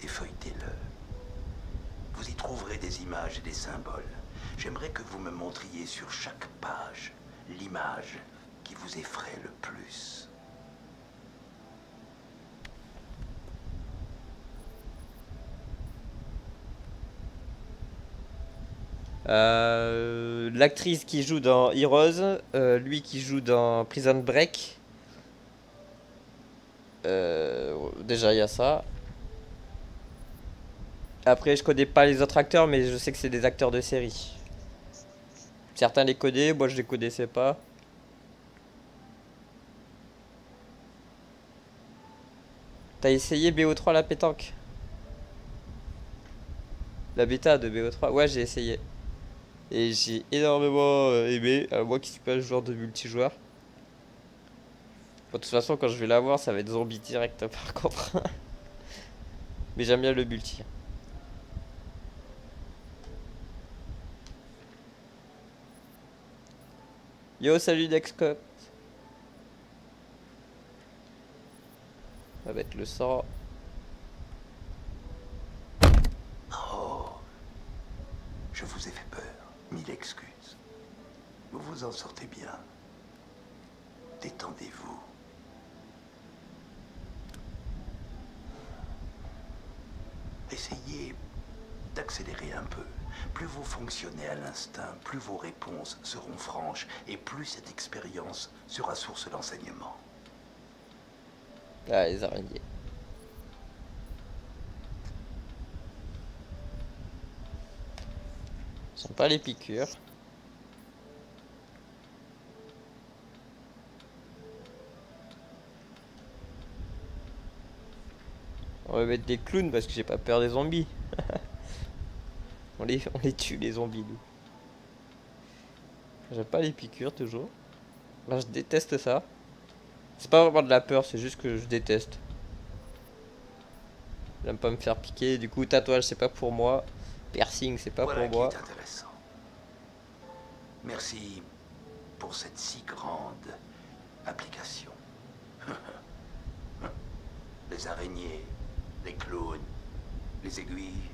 et feuilletez-le. Vous y trouverez des images et des symboles. J'aimerais que vous me montriez sur chaque page l'image qui vous effraie le plus. L'actrice qui joue dans Heroes, lui qui joue dans Prison Break. Déjà il y a ça. Après je connais pas les autres acteurs, mais je sais que c'est des acteurs de série. Certains les connaissent, moi je les connaissais pas. T'as essayé BO3 la pétanque? La bêta de BO3? Ouais, j'ai essayé. Et j'ai énormément aimé. Moi qui suis pas le joueur de multijoueur. Bon, de toute façon, quand je vais l'avoir, ça va être zombie direct par contre. Mais j'aime bien le multi. Yo, salut Dexcop. On va mettre le sang. Oh, je vous ai fait peur. Mille excuses. Vous vous en sortez bien. Détendez-vous. Essayez d'accélérer un peu. Plus vous fonctionnez à l'instinct, plus vos réponses seront franches et plus cette expérience sera source d'enseignement. Ah, les araignées. Ce sont pas les piqûres. On va mettre des clowns parce que j'ai pas peur des zombies. on les tue les zombies nous. J'aime pas les piqûres toujours. Là je déteste ça. C'est pas vraiment de la peur, c'est juste que je déteste. J'aime pas me faire piquer, du coup tatouage c'est pas pour moi. Piercing c'est pas Voilà pour moi. qui est intéressant. Merci pour cette si grande application. Les araignées, les clowns, les aiguilles.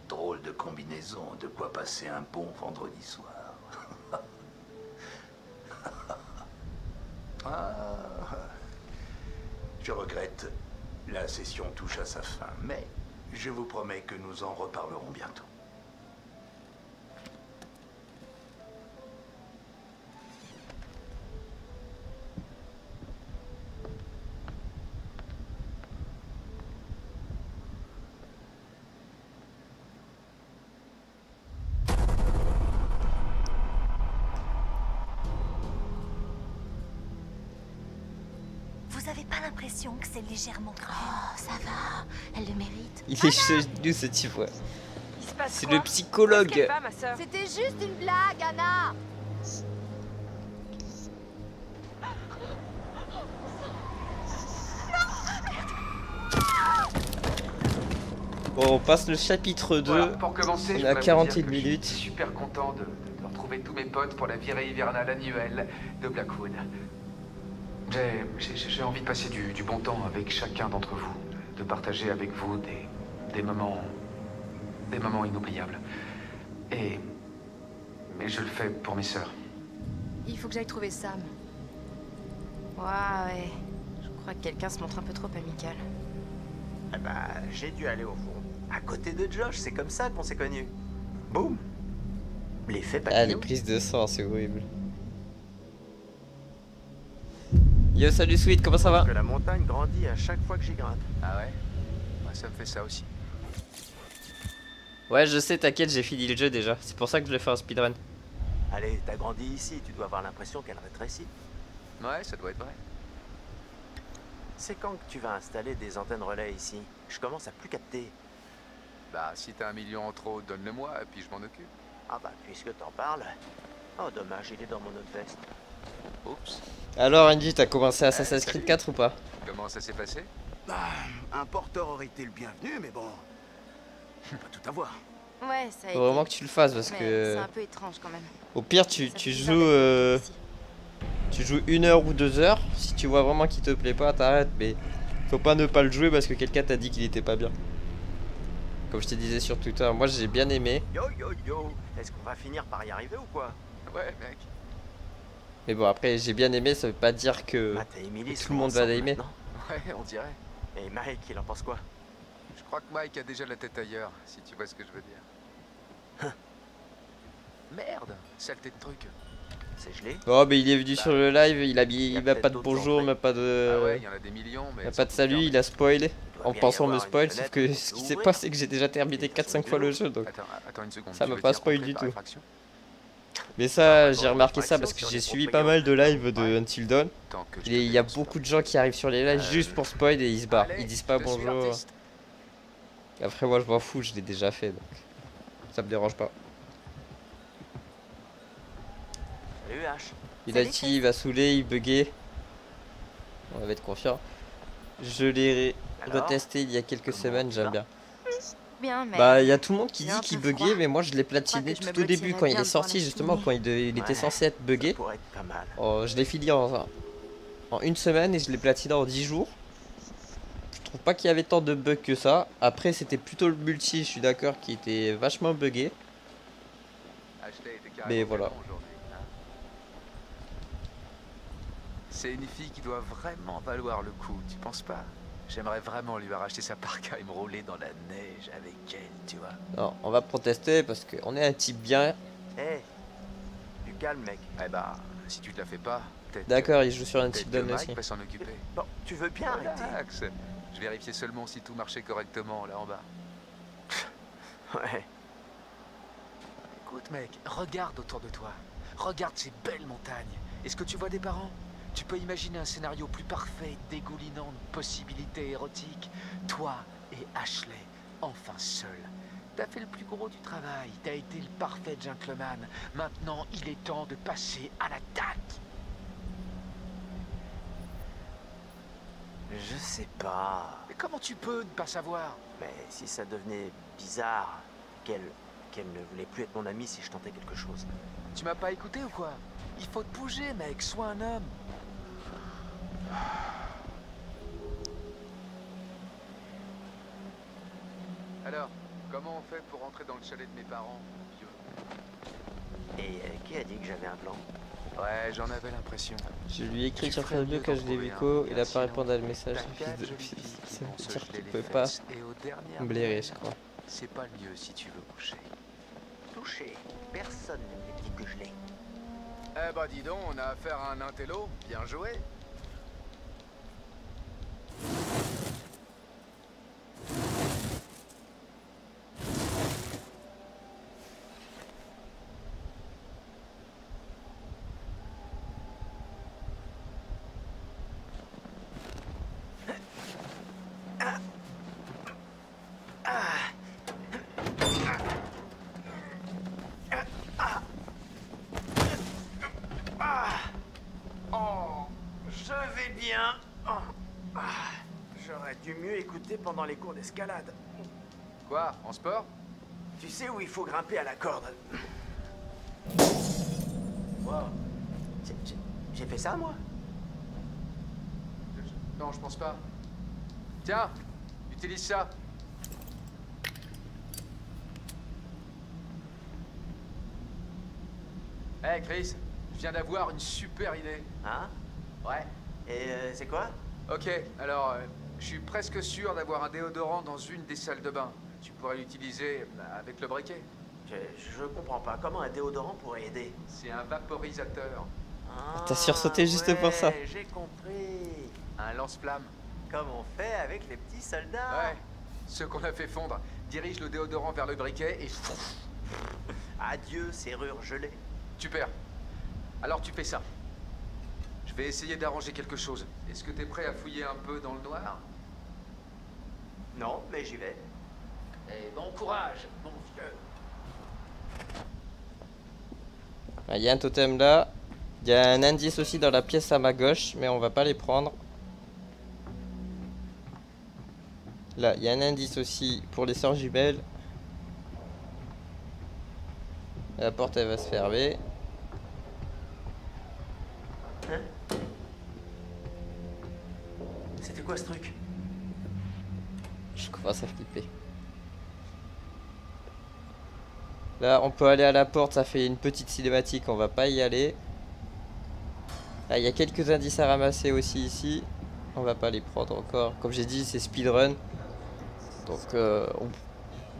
Drôle de combinaison, de quoi passer un bon vendredi soir. Ah, je regrette, la session touche à sa fin, mais je vous promets que nous en reparlerons bientôt. Vous avez pas l'impression que c'est légèrement cruel? Oh, ça va, elle le mérite. Il est chenu ce type, ouais. Il se passe C'est quoi? le psychologue. Où est-ce qu'elle va, ma sœur? C'était juste une blague, Anna. Bon, on passe le chapitre 2. Voilà, pour commencer, on je est à voudrais vous 41 dire que minutes. Je suis super content de retrouver tous mes potes pour la virée hivernale annuelle de Blackwood. J'ai envie de passer du bon temps avec chacun d'entre vous, de partager avec vous des moments inoubliables. Mais je le fais pour mes sœurs. Il faut que j'aille trouver Sam. Ouais. Je crois que quelqu'un se montre un peu trop amical. Eh bah, j'ai dû aller au fond. À côté de Josh, c'est comme ça qu'on s'est connus. Boum. L'effet Ah, les papillon. prises de sang, c'est horrible. Yo, salut Sweet, comment ça va? Que la montagne grandit à chaque fois que j'y grimpe. Ah ouais? Ça me fait ça aussi. Ouais, je sais, t'inquiète, j'ai fini le jeu déjà. C'est pour ça que je vais faire un speedrun. Allez, t'as grandi ici, tu dois avoir l'impression qu'elle rétrécit. Ouais, ça doit être vrai. C'est quand que tu vas installer des antennes relais ici? Je commence à plus capter. Bah, si t'as 1 million en trop, donne-le-moi, et puis je m'en occupe. Ah bah, puisque t'en parles. Oh, dommage, il est dans mon autre veste. Oups. Alors Andy, t'as commencé Assassin's Creed 4 ou pas? Comment ça s'est passé? Bah, un porteur aurait été le bienvenu, mais bon, on peut tout avoir. Ouais, ça a Faut été. vraiment que tu le fasses parce Mais que... c'est un peu étrange quand même. Au pire, Ça tu fait joues... bizarre d'être ici. Tu joues 1 heure ou 2 heures. Si tu vois vraiment qu'il te plaît pas, t'arrêtes. Mais faut pas ne pas le jouer parce que quelqu'un t'a dit qu'il était pas bien. Comme je te disais sur Twitter, moi j'ai bien aimé. Yo, yo, yo. Est-ce qu'on va finir par y arriver ou quoi? Ouais, mec. Mais bon, après, j'ai bien aimé, ça veut pas dire que Matt et Emily tout sont le monde va ensemble l'aimer. maintenant. Ouais, on dirait. Et Mike, il en pense quoi? Je crois que Mike a déjà la tête ailleurs, si tu vois ce que je veux dire. Merde, saleté de truc. C'est gelé? Oh, mais il est venu sur le live, il a y a pas peut-être de d'autres bonjour, entrées. même pas de. Ah ouais, il y en a des millions, mais... Même pas de salut, il a spoilé. Il doit En bien y pensant me avoir une spoil, sauf fenêtre que pour ce qui s'est l'ouvrir. passé, c'est que j'ai déjà terminé 4-5 fois le jeu donc. Attends une seconde. Ça tu m'a veux pas dire spoil rentrer du par tout. effraction? Mais ça, j'ai bon, remarqué ça réfraction parce que sur j'ai les suivi proprios. pas mal de lives de Ouais. Until Dawn. Tant que je Et il te y a dénonce beaucoup pas. de gens qui arrivent sur les lives juste pour spoil et ils se barrent. Allez, Ils disent pas je suis bonjour. l'artiste. Après, moi je m'en fous, je l'ai déjà fait donc. Ça me dérange pas. Salut H. Il a dit il va saouler, il buguait. On va être confiant. Je l'ai Alors, retesté il y a quelques comment semaines, tu j'aime vas bien. Bien, mais. Bah, il y a tout le monde qui j'ai dit un qu'il peu buguait, froid. mais moi je l'ai crois platiné que je me tout au début blottirais quand il bien est devant sorti, la justement, cheminée. quand il était Ouais. censé être Ça bugué. pourrait être pas mal. Oh, je l'ai fini en 1 semaine et je l'ai platiné en 10 jours. Je trouve pas qu'il y avait tant de bugs que ça. Après, c'était plutôt le multi, je suis d'accord, qui était vachement buggé. Ashley était carrément Mais voilà. canon aujourd'hui, hein. C'est une fille qui doit vraiment valoir le coup, tu penses pas? J'aimerais vraiment lui arracher sa parka et me rouler dans la neige avec elle, tu vois. Non, on va protester parce qu'on est un type bien. Hé, du calme, mec. Eh bah, si tu te la fais pas, peut-être... D'accord, il joue sur un peut-être type que d'homme Mike aussi. va s'en occuper. Bon, tu veux bien arrêter? Relax. Je vérifiais seulement si tout marchait correctement, là en bas. Ouais. Écoute, mec, regarde autour de toi. Regarde ces belles montagnes. Est-ce que tu vois des parents? Tu peux imaginer un scénario plus parfait, dégoulinant de possibilités érotiques. Toi et Ashley, enfin seuls. T'as fait le plus gros du travail. T'as été le parfait gentleman. Maintenant, il est temps de passer à l'attaque. Je sais pas. Mais comment tu peux ne pas savoir? Mais si ça devenait bizarre, qu'elle ne voulait plus être mon amie si je tentais quelque chose. Tu m'as pas écouté ou quoi? Il faut te bouger, mec. Sois un homme. Alors, comment on fait pour rentrer dans le chalet de mes parents, vieux? Et qui a dit que j'avais un plan? Ouais, j'en avais l'impression. Je lui ai écrit sur Facebook quand je l'ai vu il a pas répondu à le message. Fils de pute, ça veut dire qu'il peut pas me blairer, je crois. C'est pas le mieux si tu veux coucher. Touché. Personne ne me dit que je l'ai. Eh bah dis donc, on a affaire à un intello. Bien joué. J'aurais dû mieux écouter pendant les cours d'escalade. Quoi? En sport? Tu sais où il faut grimper à la corde? Wow. J'ai fait ça, moi? Non, je pense pas. Tiens, utilise ça. Hey Chris, je viens d'avoir une super idée. Hein? Ouais. Et c'est quoi? Ok, alors, je suis presque sûr d'avoir un déodorant dans une des salles de bain. Tu pourrais l'utiliser avec le briquet. Je comprends pas. Comment un déodorant pourrait aider? C'est un vaporisateur. Ah, T'as sursauté juste pour ça. J'ai compris. Un lance-flamme. Comme on fait avec les petits soldats. Ouais, ceux qu'on a fait fondre. Dirige le déodorant vers le briquet et... Adieu, serrure gelée. Super. Alors tu fais ça. Je vais essayer d'arranger quelque chose. Est-ce que t'es prêt à fouiller un peu dans le noir? Non, mais j'y vais. Et bon courage, mon vieux. Il y a un totem là. Il y a un indice aussi dans la pièce à ma gauche, mais on va pas les prendre. Là, il y a un indice aussi pour les sœurs jumelles. La porte, elle va se fermer. Hein? C'était quoi ce truc? Je commence à flipper. Là, on peut aller à la porte, ça fait une petite cinématique, on va pas y aller. Là, il y a quelques indices à ramasser aussi ici. On va pas les prendre encore. Comme j'ai dit, c'est speedrun. Donc,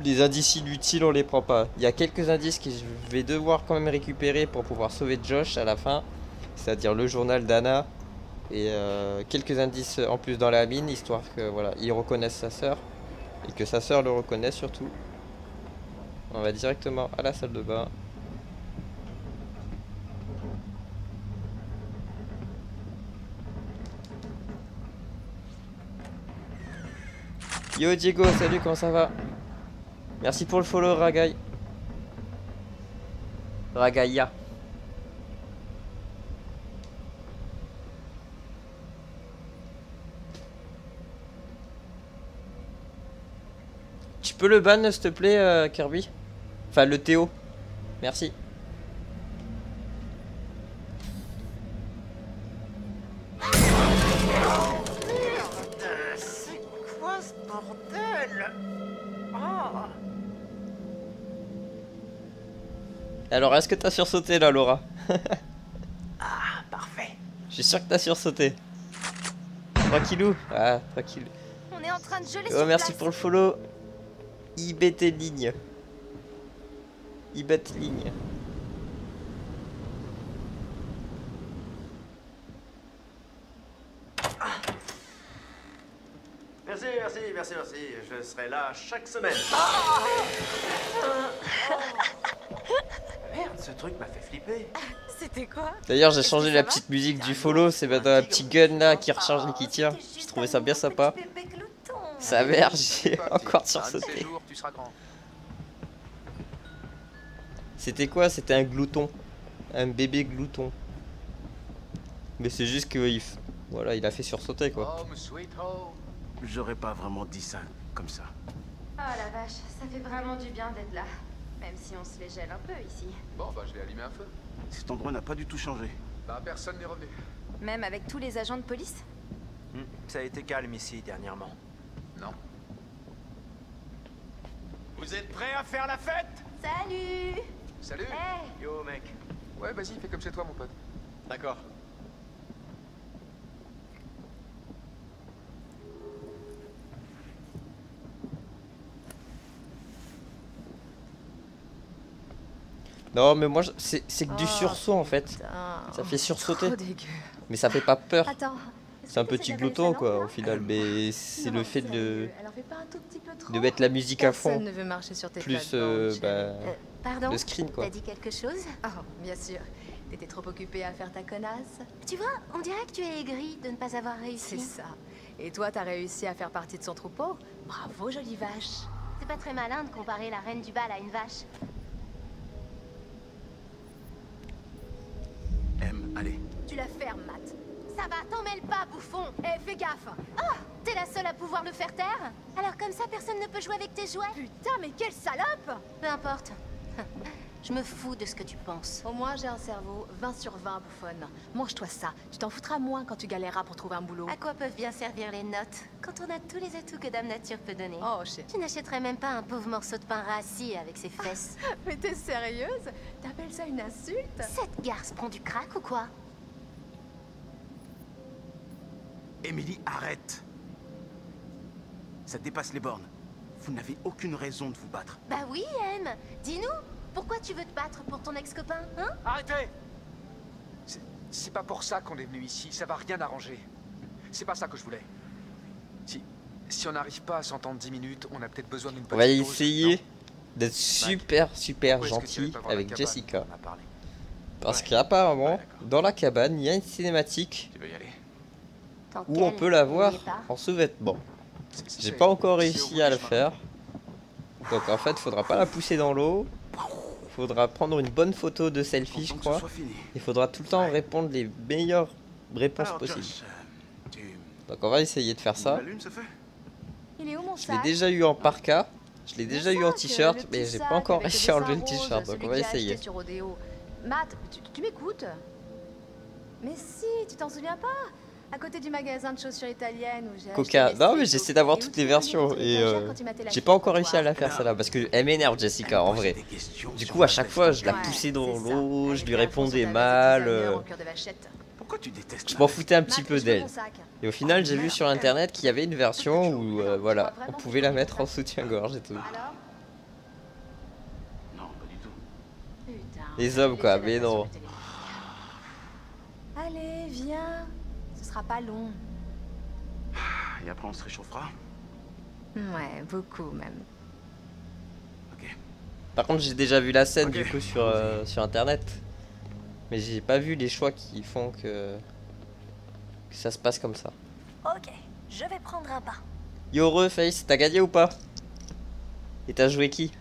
les indices inutiles, on les prend pas. Il y a quelques indices que je vais devoir quand même récupérer pour pouvoir sauver Josh à la fin. C'est-à-dire le journal d'Anna. Et quelques indices en plus dans la mine, histoire que voilà, il reconnaisse sa sœur. Et que sa sœur le reconnaisse surtout. On va directement à la salle de bain. Yo Diego, salut, comment ça va? Merci pour le follow Ragaï. Ragaïa. Tu peux le ban s'il te plaît Kirby? Enfin le Théo. Merci. C'est quoi ce bordel? Oh. Alors est-ce que t'as sursauté là Laura? Ah, parfait. Je suis sûr que t'as sursauté. Tranquillou. Ah, tranquille. On est en train de geler Oh, sur merci place. pour le follow. IBT ligne. IBT ligne. Merci, merci, merci, merci. Je serai là chaque semaine. Merde, ce truc m'a fait flipper. C'était quoi? D'ailleurs, j'ai changé la petite musique du follow. C'est maintenant un petit gun là qui recharge et qui tire. Je trouvais ça bien sympa. Sa mère, j'ai encore sursauté. C'était quoi? C'était un glouton. Un bébé glouton. Mais c'est juste que voilà, il a fait sursauter quoi. J'aurais pas vraiment dit ça comme ça. Oh la vache, ça fait vraiment du bien d'être là. Même si on se les gèle un peu ici. Bon, bah je vais allumer un feu. Cet endroit n'a pas du tout changé. Bah personne n'est revenu. Même avec tous les agents de police? Ça a été calme ici dernièrement. Non. Vous êtes prêts à faire la fête? Salut. Salut. Hey. Yo mec. Ouais, vas-y, fais comme chez toi, mon pote. D'accord. Non, mais moi, c'est que du Oh, sursaut en fait. putain. Ça fait sursauter. Trop dégueu. Mais ça fait pas peur. Attends. C'est un petit glouton quoi au final. Mais c'est le fait de mettre la musique à fond. Personne ne veut marcher sur tes Plus plates-bandes, Pardon? le screen quoi. T'as dit quelque chose? Oh, bien sûr. T'étais trop occupée à faire ta connasse. Tu vois, on dirait que tu es aigri de ne pas avoir réussi. C'est ça. Et toi, t'as réussi à faire partie de son troupeau? Bravo, jolie vache. C'est pas très malin de comparer la reine du bal à une vache. Allez. Tu la fermes, Matt. Ça va, t'en mêle pas, bouffon. Eh, fais gaffe. Oh, t'es la seule à pouvoir le faire taire? Alors comme ça, personne ne peut jouer avec tes jouets? Putain, mais quelle salope! Peu importe. Je me fous de ce que tu penses. Au moins, j'ai un cerveau 20 sur 20, bouffonne. Mange-toi ça. Tu t'en foutras moins quand tu galéreras pour trouver un boulot. À quoi peuvent bien servir les notes quand on a tous les atouts que Dame Nature peut donner? Oh, shit. Tu n'achèterais même pas un pauvre morceau de pain rassis avec ses fesses. Mais t'es sérieuse? T'appelles ça une insulte? Cette garce prend du crack ou quoi? Emily, arrête. Ça dépasse les bornes. Vous n'avez aucune raison de vous battre. Bah oui, Em. Dis-nous, pourquoi tu veux te battre pour ton ex-copain, hein? Arrêtez! C'est pas pour ça qu'on est venu ici, ça va rien arranger. C'est pas ça que je voulais. Si on n'arrive pas à s'entendre 10 minutes, on a peut-être besoin d'une petite On va pause, essayer non? d'être super Où est-ce que tu veux gentil pas voir la avec cabane? Jessica. On en a parlé. Parce Ouais. qu'apparemment, Ouais, d'accord. dans la cabane, il y a une cinématique Tu veux y aller? Tant où on qu'elle peut la n'y voir est pas. en sous-vêtements. C'est- J'ai c'est- pas encore c'est au réussi bout à du le chemin. faire. Donc en fait, faudra pas la pousser dans l'eau. Faudra prendre une bonne photo de selfie, je Content que crois. ce soit fini. Il faudra tout le temps répondre les meilleures réponses Alors, possibles. Josh, tu... Donc on va essayer de faire ça. La lune se fait? Il est où mon Je l'ai sac? déjà eu en parka. Je l'ai déjà eu en sac, t-shirt, le petit mais j'ai sac pas encore avec le réussi à enlever le dessin t-shirt. rose, Donc celui on va que j'ai essayer. acheté sur Rodéo. Matt, tu m'écoutes? Mais si, tu t'en souviens pas? À côté du magasin de chaussures italiennes où j'ai Coca. acheté des Non, mais strips j'essaie d'avoir et où toutes tu les m'as mis versions. contre Et l'étagère quand tu matais la j'ai fille pas au encore réussi à la comptoir. faire celle-là parce qu'elle m'énerve, Jessica, en vrai. Du coup, à chaque fois, je la Ouais, poussais dans c'est ça. l'eau, Elle je était lui à fond répondais sur ta mal. veste designer au cœur de vachette. Pourquoi tu détestes Je la m'en reine? foutais un petit Matt, peu je veux d'elle. mon sac. Et au final, j'ai vu sur internet qu'il y avait une version où, voilà, on pouvait la mettre en soutien-gorge et tout. Alors? Non, pas du tout. Putain. Les hommes, quoi, mais Laissez la non. place sur le téléphone. Allez, viens. Ce sera pas long. Et après, on se réchauffera. Ouais, beaucoup même. Ok. Par contre, j'ai déjà vu la scène Ok. du coup sur internet. Mais j'ai pas vu les choix qui font que ça se passe comme ça. Ok, je vais prendre un bain. Yo Reface, t'as gagné ou pas? Et t'as joué qui?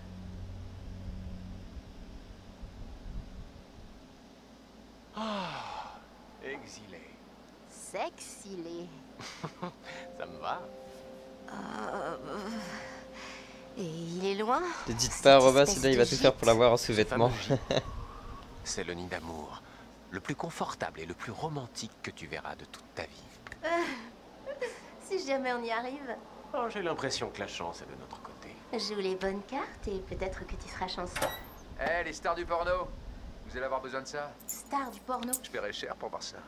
Exilé. Sexilé. Ça me va? Et il est loin? Ne dites Cette pas à Robin, espèce sinon il va de tout faire gîte. pour l'avoir en Ce sous-vêtements. fameux gîte, c'est le nid d'amour. Le plus confortable et le plus romantique que tu verras de toute ta vie. Si jamais on y arrive, Oh, j'ai l'impression que la chance est de notre côté. joue les bonnes cartes et peut-être que tu seras chanceux. Eh, les stars du porno! Vous allez avoir besoin de ça? Star du porno. Je paierai cher pour voir ça.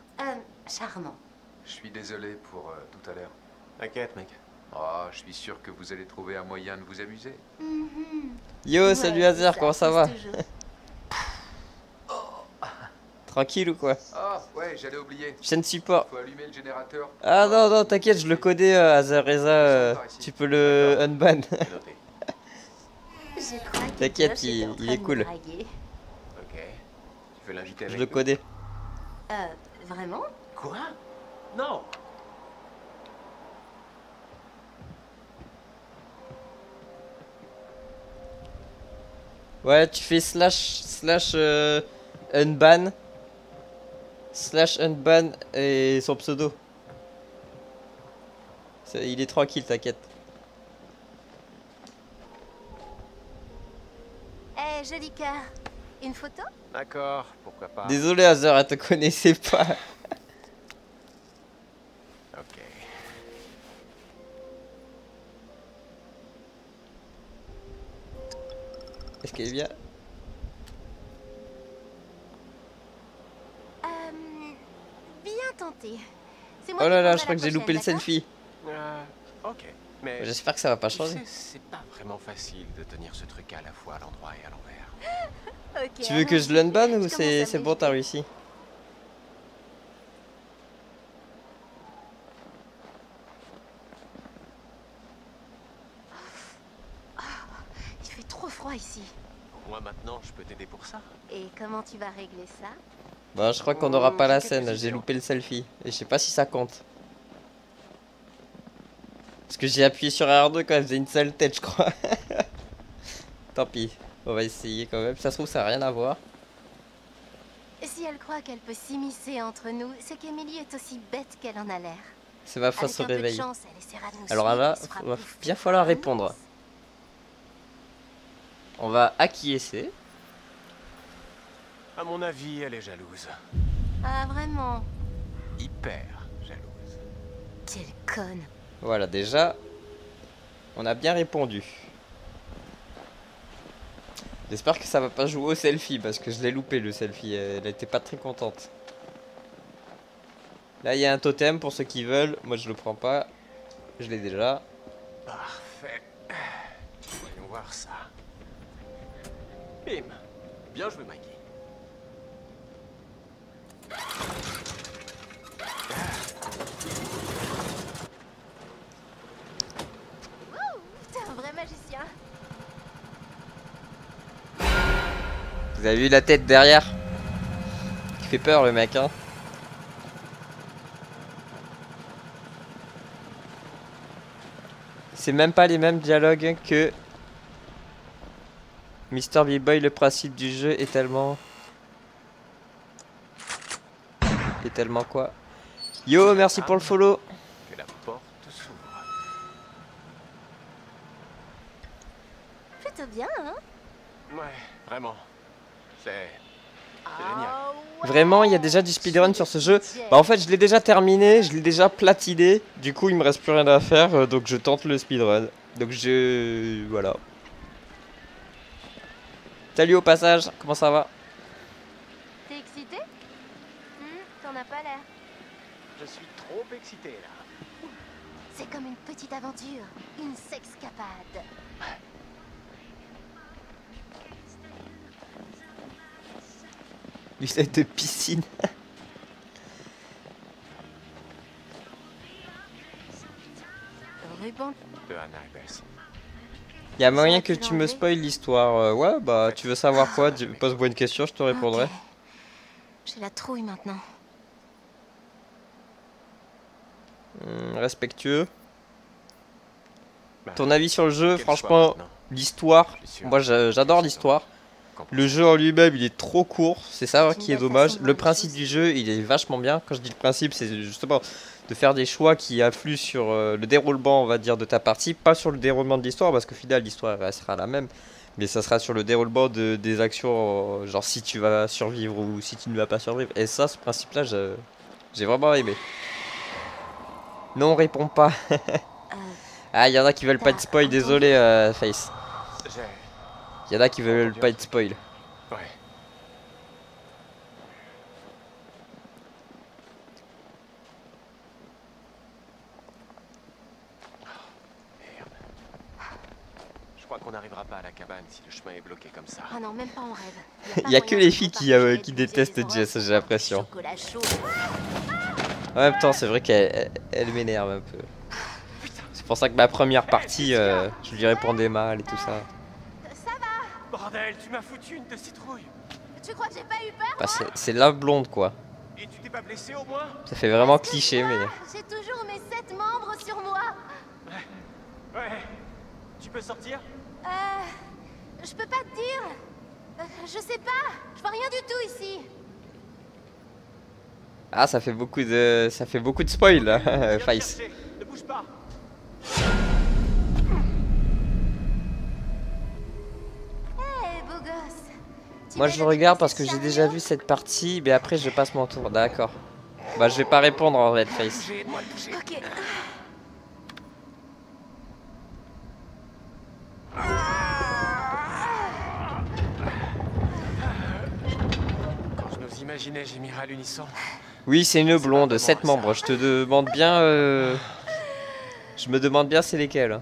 Charmant. Je suis désolé pour tout à l'heure. T'inquiète, mec. Oh, je suis sûr que vous allez trouver un moyen de vous amuser. Yo, salut Azer, comment ça va? toujours. Tranquille ou quoi? Ah, ouais, j'allais oublier. Chaîne support. Faut allumer le générateur. Ah non, non, t'inquiète, je le connais, Azereza, tu peux le unban. Je crois que T'inquiète, Josh était en il train est de me cool. draguer. Ok. Tu veux l'inviter Je avec le nous? connais. Vraiment? Quoi? Non. Ouais, tu fais slash unban. Slash unban et son pseudo. Il est tranquille, t'inquiète. Eh, joli cœur. Une photo? D'accord, pourquoi pas. Désolé Azer, elle te connaissait pas. Ok. Est-ce qu'elle est bien? Bien tenté. C'est moi Oh qui là là, prendrai je crois la que j'ai loupé le prochaine, selfie. Ok. Mais J'espère que ça va pas tu changer. sais, c'est pas vraiment facile de tenir ce truc à la fois à l'endroit et à l'envers. d'accord? Ok, Tu veux que je l'unban ou commence à c'est me bon, t'as réussi? Il fait trop froid ici. Moi maintenant, je peux t'aider pour ça. Et comment tu vas régler ça? Bah, je crois qu'on n'aura pas la j'ai scène, quelques j'ai idées. loupé le selfie. Et je sais pas si ça compte. Parce que j'ai appuyé sur R2 quand elle faisait une sale tête, je crois. Tant pis, on va essayer quand même. Ça se trouve, ça n'a rien à voir. Si elle croit qu'elle peut s'immiscer entre nous, c'est qu'Emily est aussi bête qu'elle en a l'air. C'est ma face Avec au un peu de réveil. chance, elle essaiera de nous Alors suivre là, et se fera va bouffer bien par falloir un répondre. ours. On va acquiescer. À mon avis, elle est jalouse. Ah, vraiment? Hyper jalouse. Quelle conne. Voilà, déjà, on a bien répondu. J'espère que ça va pas jouer au selfie parce que je l'ai loupé le selfie. Elle était pas très contente. Là, il y a un totem pour ceux qui veulent. Moi, je le prends pas. Je l'ai déjà. Parfait. Voyons voir ça. Bim. Bien joué, Mikey. Wouh, t'es un vrai magicien. Vous avez vu la tête derrière? Il fait peur le mec, hein. C'est même pas les mêmes dialogues que Mr. B-Boy. Le principe du jeu est tellement... Est tellement quoi? Yo, merci pour le follow. Que la porte s'ouvre. Plutôt bien, hein? Ouais, vraiment. C'est génial. Ah ouais. Vraiment, il y a déjà du speedrun sur ce jeu. Bah en fait, je l'ai déjà terminé, je l'ai déjà platiné. Du coup, il me reste plus rien à faire, donc je tente le speedrun. Donc voilà. Salut au passage, comment ça va? T'es excité? T'en as pas l'air. Je suis trop excité là. C'est comme une petite aventure, une sexcapade. Lucette de piscine. Ruban. De Anna et Bess. Il y a moyen que tu me spoil l'histoire. Ouais, bah tu veux savoir quoi? Pose-moi une question, je te répondrai. Ok. J'ai la trouille maintenant. Respectueux. Bah, Ton avis sur le jeu? quel Franchement, choix maintenant? l'histoire. Je suis sûr. Moi, j'adore l'histoire. Le jeu en lui-même, il est trop court, c'est ça qui est dommage. Le principe du jeu, il est vachement bien. Quand je dis le principe, c'est justement de faire des choix qui influent sur le déroulement, on va dire, de ta partie, pas sur le déroulement de l'histoire, parce qu'au final, l'histoire restera la même. Mais ça sera sur le déroulement des actions, genre si tu vas survivre ou si tu ne vas pas survivre. Et ça, ce principe-là, j'ai vraiment aimé. Non, on répond pas. Ah, il y en a qui veulent pas être spoil, désolé, Face. Il y en a qui veulent pas être spoil. Ouais. crois qu'on n'arrivera pas à la cabane si le chemin est bloqué comme ça. Ah non, même pas en rêve. Il y a que les filles qui détestent Jess, j'ai l'impression. En même temps, c'est vrai qu'elle m'énerve un peu. C'est pour ça que ma première partie, je lui répondais mal et tout ça. Ça va? Bordel, tu m'as foutu une de citrouille. Tu crois que j'ai pas eu peur? Bah, c'est la blonde quoi. Et tu t'es pas blessé au moins? Ça fait vraiment cliché, mais. J'ai toujours mes 7 membres sur moi. Ouais. Tu peux sortir? Je peux pas te dire. Je sais pas. Je vois rien du tout ici. Ah, ça fait beaucoup de spoil là, Face. Ne bouge pas. Hey, beau gosse. Moi je regarde parce que j'ai déjà vu cette partie, mais après je passe mon tour, d'accord. Bah je vais pas répondre en Red Face. Ok. Quand je nous imaginais gémir à l'unisson. Oui, c'est une blonde, 7 membres. Je te demande bien. Je me demande bien c'est lesquels.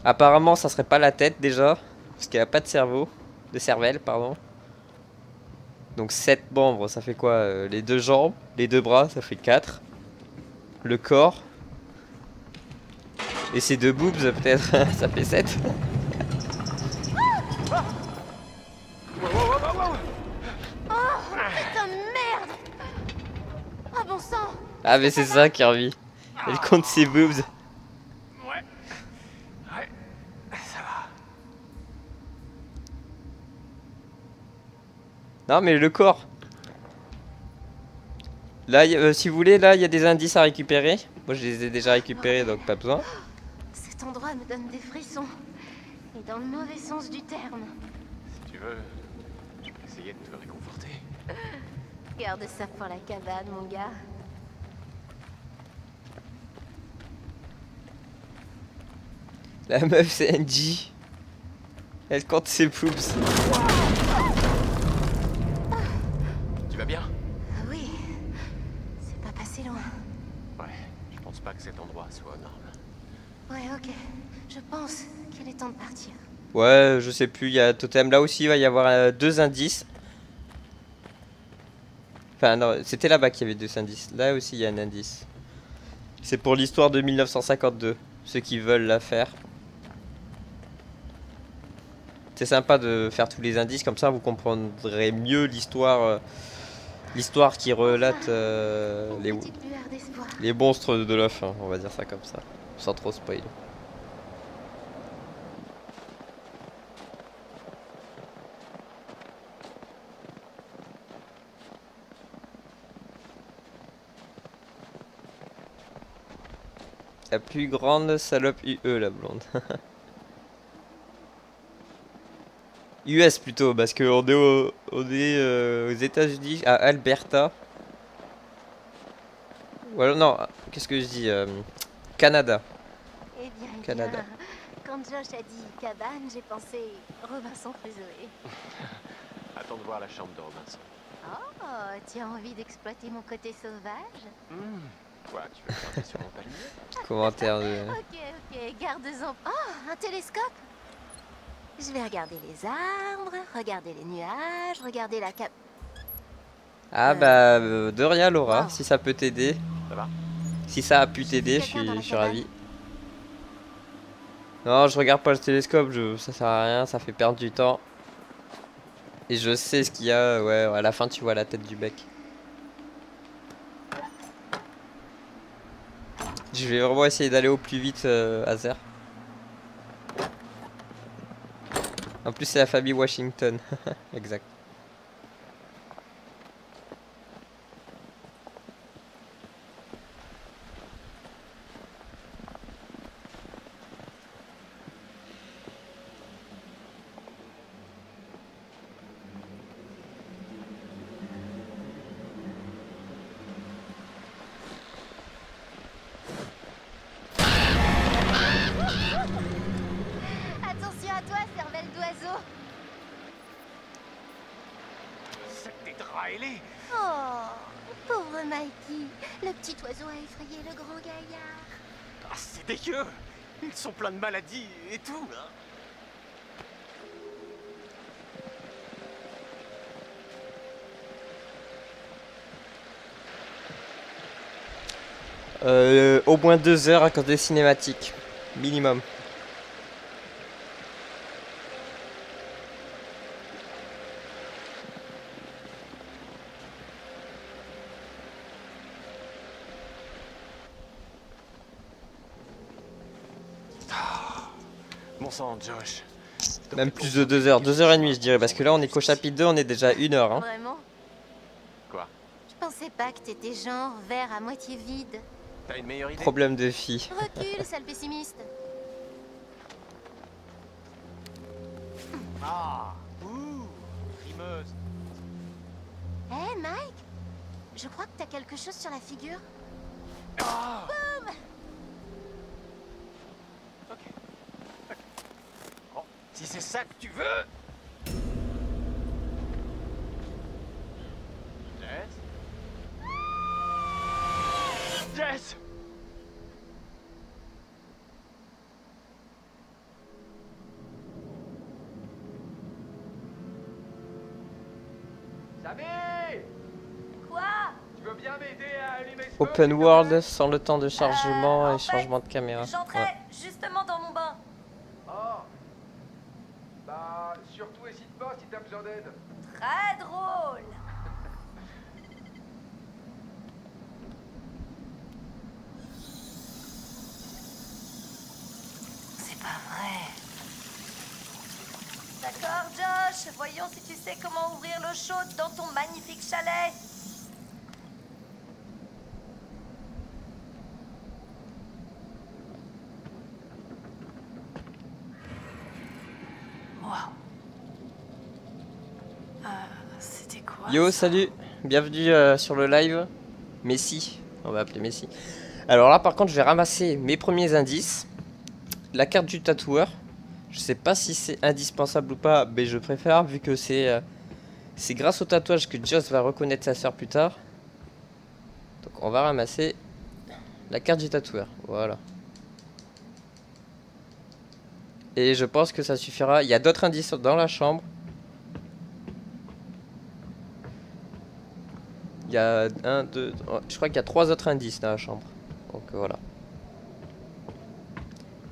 Apparemment, ça serait pas la tête déjà, parce qu'elle a pas de cerveau, de cervelle, pardon. Donc 7 membres, ça fait quoi? Les 2 jambes, les 2 bras, ça fait 4. Le corps. Et ces 2 boobs, peut-être, ça fait 7. Oh, putain de merde. Oh bon sang. Ah mais c'est ça Kirby. Elle compte ses boobs. Ouais. Ouais. Ça va. Non mais le corps. Là, si vous voulez, là il y a des indices à récupérer. Moi je les ai déjà récupérés donc pas besoin. Cet endroit me donne des frissons. Et dans le mauvais sens du terme. Si tu veux, je peux essayer de te réconforter. Garde ça pour la cabane, mon gars. La meuf c'est NJ. Elle compte ses boobs. Tu vas bien? Oui. C'est pas passé loin. Ouais, je pense pas que cet endroit soit aux normes. Ouais, ok. Je pense qu'il est temps de partir. Ouais, je sais plus, il y a totem. Là aussi, il va y avoir 2 indices. Enfin, non, c'était là-bas qu'il y avait 2 indices. Là aussi, il y a un indice. C'est pour l'histoire de 1952. Ceux qui veulent la faire. C'est sympa de faire tous les indices, comme ça vous comprendrez mieux l'histoire. L'histoire qui relate les monstres de la fin, on va dire ça comme ça. Sans trop spoil. La plus grande salope UE, la blonde. US plutôt, parce qu'on est, aux États-Unis, à Alberta. Ou alors, non, qu'est-ce que je dis Canada. Eh bien, Canada. Quand Josh a dit cabane, j'ai pensé Robinson Crusoe. Attends de voir la chambre de Robinson. Oh, tu as envie d'exploiter mon côté sauvage? Quoi, tu veux monter sur mon palier? Commentaire de... Ok, garde-en. Oh, un télescope. Je vais regarder les arbres, regarder les nuages, regarder la cap... Ah bah, de rien Laura, si ça peut t'aider. Ça va? Si ça a pu t'aider, je suis ravi. Non, je regarde pas le télescope, ça sert à rien, ça fait perdre du temps. Et je sais ce qu'il y a, ouais, à la fin tu vois la tête du bec. Je vais vraiment essayer d'aller au plus vite, Azer. En plus c'est la famille Washington, exact. Attention à toi, cervelle d'oiseau. C'est des draps ailés. Oh, pauvre Mikey. Le petit oiseau a effrayé le grand gaillard. Ah, c'est dégueu. Ils sont pleins de maladies et tout, hein. Au moins 2 heures à cause des cinématiques. Minimum. Bon sang, Josh. Même plus de 2 heures. 2h30 je dirais. Parce que là on est qu'au chapitre 2, on est déjà 1 heure. Hein. Vraiment? Quoi? Je pensais pas que t'étais genre verre à moitié vide. T'as une meilleure idée? Problème de fille. Recule, sale pessimiste. Ah, ouh, rimeuse. Hé, Mike? Je crois que t'as quelque chose sur la figure. Ah. Boum! Ok. Bon, si c'est ça que tu veux. Jess? Jess! Samy! Quoi? Tu veux bien m'aider à allumer ce Open feu, world sans le temps de chargement en et fait, changement de caméra. J'entrais Ouais. justement dans mon bain. Oh. Bah, surtout hésite pas si t'as besoin d'aide. Très drôle. C'est pas vrai. D'accord, Josh. Voyons si tu sais comment ouvrir l'eau chaude dans ton magnifique chalet. C'était quoi? Yo, salut, bienvenue sur le live. Messi, on va appeler Messi. Alors là, par contre, je vais ramasser mes premiers indices. La carte du tatoueur. Je sais pas si c'est indispensable ou pas, mais je préfère vu que c'est grâce au tatouage que Joss va reconnaître sa soeur plus tard. Donc on va ramasser la carte du tatoueur. Voilà. Et je pense que ça suffira. Il y a d'autres indices dans la chambre. Il y a 1, 2, je crois qu'il y a 3 autres indices dans la chambre. Donc voilà.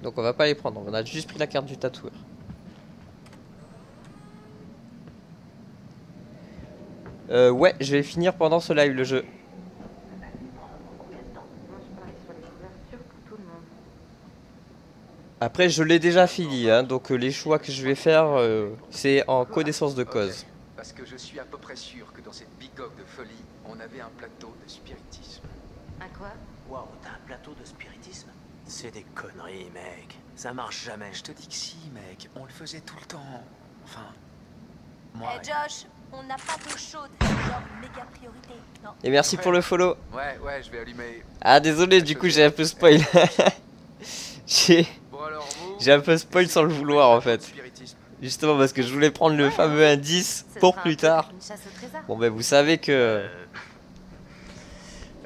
Donc on va pas les prendre, on a juste pris la carte du tatoueur. Ouais, je vais finir pendant ce live le jeu. Après je l'ai déjà fini, hein, donc les choix que je vais faire, c'est en connaissance de cause. Parce que je suis à peu près sûr que dans cette bicoque de folie, on avait un plateau de spiritisme. Un quoi? Waouh, t'as un plateau de spiritisme? C'est des conneries, mec. Ça marche jamais. Je te dis que si, mec, on le faisait tout le temps. Enfin, Eh moi. Josh, on n'a pas d'eau chaude, genre méga priorité, non? Et merci pour le follow. Ouais, je vais allumer. Ah désolé, du coup j'ai un peu spoil. Bon alors vous. J'ai un peu spoil sans le vouloir en fait. Spiritisme. Justement parce que je voulais prendre le fameux indice pour plus tard. Une chasse au trésor. Bon ben vous savez que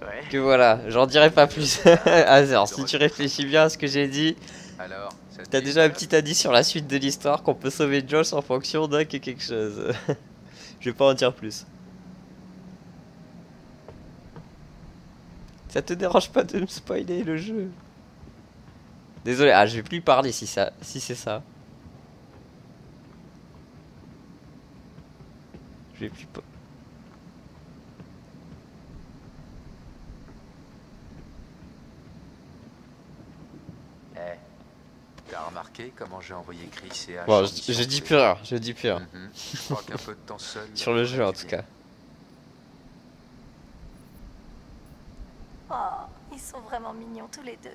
Ouais. voilà, j'en dirai pas plus. Alors si tu réfléchis bien à ce que j'ai dit, Alors, ça te t'as dit, déjà un petit indice sur la suite de l'histoire qu'on peut sauver Josh en fonction d'un que quelque chose. Je vais pas en dire plus. Ça te dérange pas de me spoiler le jeu? Désolé, ah je vais plus parler si c'est ça. Je vais plus. T'as remarqué comment j'ai envoyé Chris et Ash Bon, en je mission dis tuée? plus rien, je dis plus rien. Je crois qu'un peu de temps seul. Sur le jeu en tout cas. Oh, ils sont vraiment mignons tous les deux.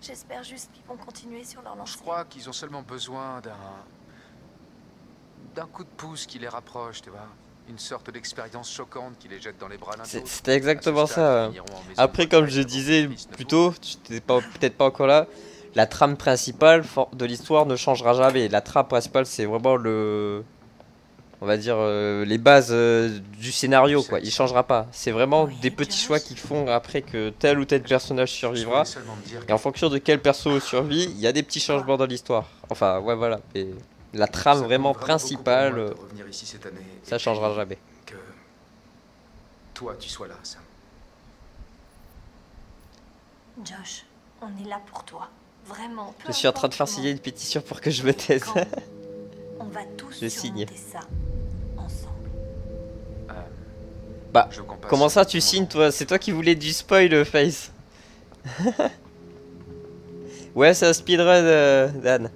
J'espère juste qu'ils vont continuer sur leur Je lancée. crois qu'ils ont seulement besoin d'un coup de pouce qui les rapproche, tu vois. Une sorte d'expérience choquante qui les jette dans les bras l'un de l'autre. C'était exactement À ce stade, ça. ils finiront en maison Après, de comme retraite je avant disais que Chris ne plus tôt, tu n'étais peut-être pas encore là, la trame principale de l'histoire ne changera jamais. La trame principale, c'est vraiment le... on va dire, les bases du scénario, quoi. Il changera pas. C'est vraiment des petits choix qui font après que tel ou tel personnage survivra. Et en fonction de quel perso survit, il y a des petits changements dans l'histoire. Enfin, ouais, voilà. Et la trame vraiment principale, ça changera jamais. Que toi, tu sois là, Sam. Josh, on est là pour toi. Vraiment. Je suis en train de faire signer une pétition pour que je me taise. On va tous je signe. Ça ensemble. Bah, comment ça tu signes toi? C'est toi qui voulais du spoil, Face. Ouais, c'est un speedrun, Dan.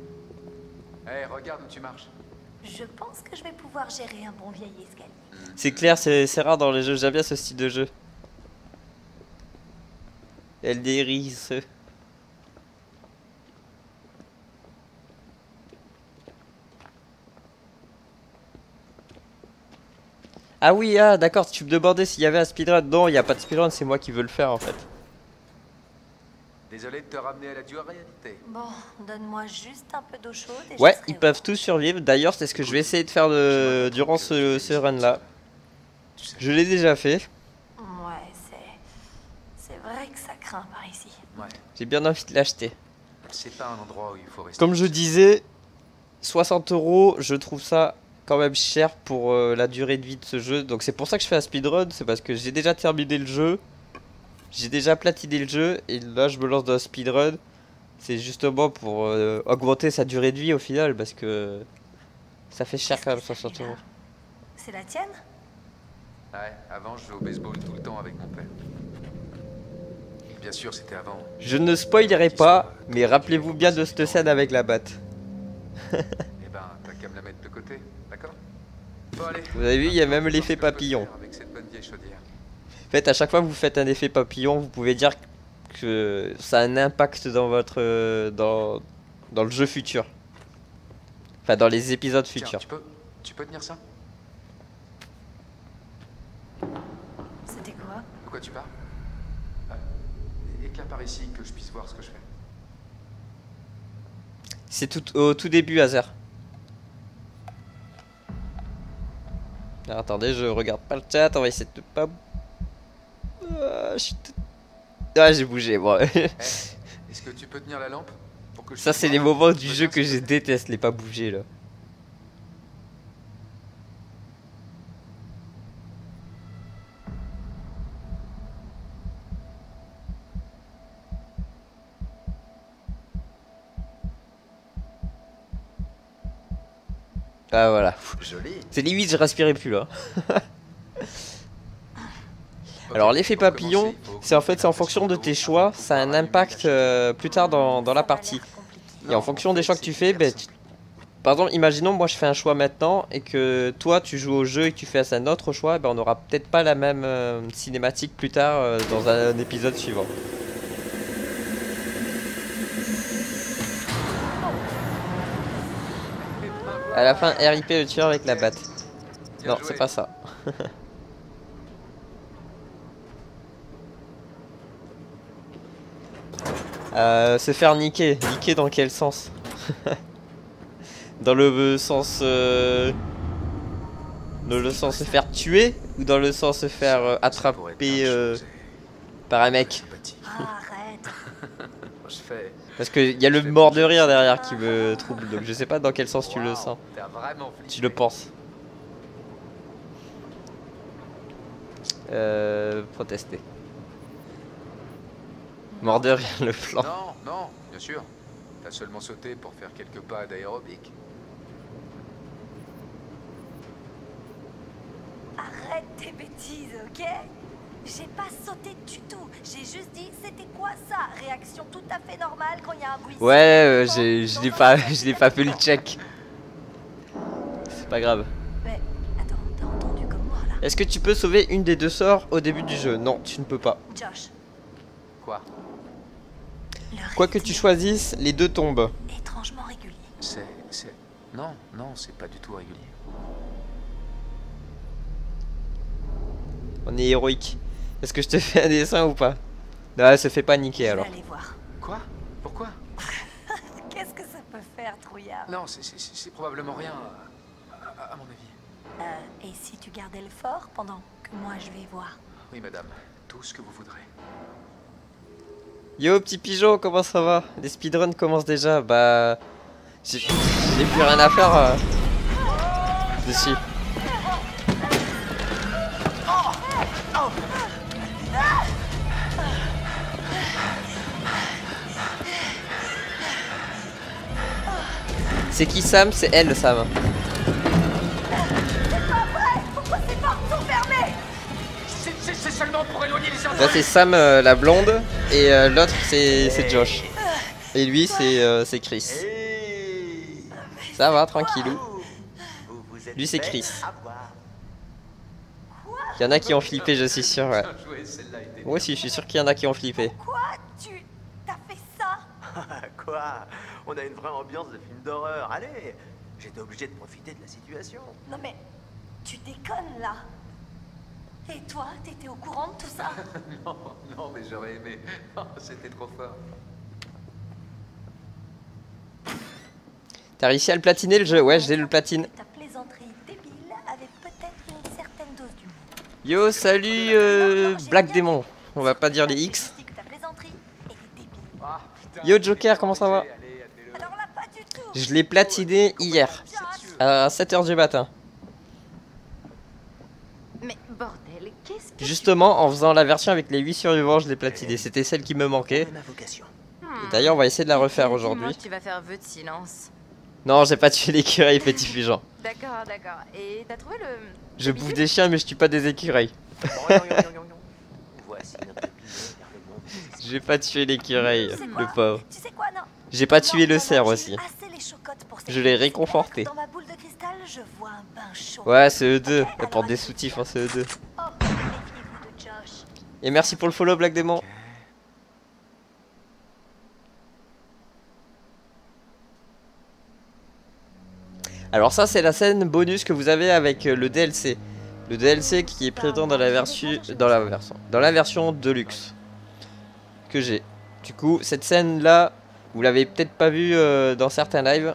Hey, regarde où tu marches. Je pense que je vais pouvoir gérer un bon vieil escalier. C'est clair, c'est rare dans les jeux, j'aime bien ce style de jeu. Elle dérisse. Ah oui, ah d'accord, tu me demandais s'il y avait un speedrun. Non, il n'y a pas de speedrun, c'est moi qui veux le faire en fait. Désolé de te ramener à la dure réalité. Bon, donne-moi juste un peu d'eau chaude et ouais, ils peuvent tous survivre. D'ailleurs, c'est ce que je vais essayer de faire durant ce run-là. Je l'ai déjà fait. Ouais, c'est vrai que ça craint par ici. Ouais. J'ai bien envie de l'acheter. C'est pas un endroit où il faut rester. Comme je disais, 60 €, je trouve ça quand même cher pour la durée de vie de ce jeu. Donc c'est pour ça que je fais un speedrun, c'est parce que j'ai déjà terminé le jeu. J'ai déjà platiné le jeu et là je me lance dans un speedrun. C'est justement pour augmenter sa durée de vie au final parce que ça fait cher quand même 60 €. C'est la tienne? Ouais, avant je jouais au baseball tout le temps avec mon père. Bien sûr, c'était avant. Je ne spoilerai pas, mais rappelez-vous bien de cette scène avec la batte. Eh ben, t'as qu'à me la mettre de côté, d'accord? Bon, allez. Vous avez vu, il y a même l'effet papillon. Avec cette bonne vieille chaudière. En fait, à chaque fois que vous faites un effet papillon, vous pouvez dire que ça a un impact dans votre dans le jeu futur. Enfin, dans les épisodes futurs. Tiens, tu peux tenir ça? C'était quoi? De quoi tu parles? Éclaire par ici que je puisse voir ce que je fais. C'est tout au tout début, Hazer. Alors, attendez, je regarde pas le chat, on va essayer de pas... Ah, j'ai bougé, bon. Est-ce que tu peux tenir la lampe pour que je Ça, c'est les moments du jeu que je déteste, les pas bouger, là. Ah voilà. C'est limite, je respirais plus là. Alors l'effet papillon, c'est en fait c'est en fonction de tes choix, ça a un impact plus tard dans la partie. Et en fonction des choix que tu fais, ben, par exemple, imaginons moi je fais un choix maintenant et que toi tu joues au jeu et que tu fais un autre choix, ben, on n'aura peut-être pas la même cinématique plus tard dans un épisode suivant. À la fin, RIP le tueur avec la batte. Non, c'est pas ça. Se faire niquer. Niquer dans quel sens? Dans le sens... Dans le sens se faire tuer? Ou dans le sens se faire attraper par un mec? Parce qu'il y a le mort de rire derrière qui me trouble, donc je sais pas dans quel sens tu le sens. Tu le penses. Protester. Mort de rire le flanc. Non, non, bien sûr. T'as seulement sauté pour faire quelques pas d'aérobic. Arrête tes bêtises, ok? J'ai pas sauté du tout. J'ai juste dit c'était quoi ça? Réaction tout à fait normale quand il y a un bruit. Ouais, je l'ai pas fait le check. C'est pas grave. Mais attends, t'as entendu comme moi là? Est-ce que tu peux sauver une des deux sorts au début du jeu? Non, tu ne peux pas. Josh. Quoi? Quoi que tu choisisses, les deux tombent. Étrangement régulier. Non, non, c'est pas du tout régulier. On est héroïque. Est-ce que je te fais un dessin ou pas? Non, elle se fait pas niquer alors. Allez voir. Quoi? Pourquoi? Qu'est-ce que ça peut faire, trouillard? Non, c'est probablement rien, à mon avis. Et si tu gardais le fort pendant que moi je vais voir? Oui, madame. Tout ce que vous voudrez. Yo, petit pigeon, comment ça va? Les speedruns commencent déjà. Bah... J'ai plus rien à faire dessus. C'est qui Sam? C'est elle Sam. C'est seulement pour éloigner les gens. Là c'est Sam la blonde et l'autre c'est Josh. Et lui c'est Chris. Ça va, tranquillou. Lui c'est Chris. Il y en a qui ont flippé, je suis sûr, ouais. Moi aussi, je suis sûr qu'il y en a qui ont flippé. Quoi? Tu t'as fait ça? Quoi? On a une vraie ambiance de film d'horreur. Allez, j'étais obligé de profiter de la situation. Non mais, tu déconnes là. Et toi, t'étais au courant de tout ça? Non, non, mais j'aurais aimé. Oh, c'était trop fort. T'as réussi à le platiner le jeu? Ouais, je l'ai le platine. Ta plaisanterie débile avait peut-être une certaine dose d'humour. Yo, salut Black Demon. On va pas dire les X. Yo Joker, comment ça va? Je l'ai platiné hier, à 7 h du matin. Mais bordel, qu'est-ce que... Justement, en faisant la version avec les 8 survivants, je l'ai platiné. C'était celle qui me manquait. D'ailleurs, on va essayer de la refaire aujourd'hui. Tu vas faire vœu de silence. Non, j'ai pas tué l'écureuil, petit pigeon. D'accord, d'accord. Et t'as trouvé le... Je bouffe des chiens, mais je tue pas des écureuils. J'ai pas tué l'écureuil, le pauvre. J'ai pas tué le cerf aussi. Je l'ai réconforté. Ouais, c'est eux deux. Elle porte des soutifs, hein, c'est eux deux. Et merci pour le follow, Black Demon. Alors ça, c'est la scène bonus que vous avez avec le DLC. Le DLC qui est présent dans la version Deluxe que j'ai. Du coup, cette scène-là, vous l'avez peut-être pas vue dans certains lives.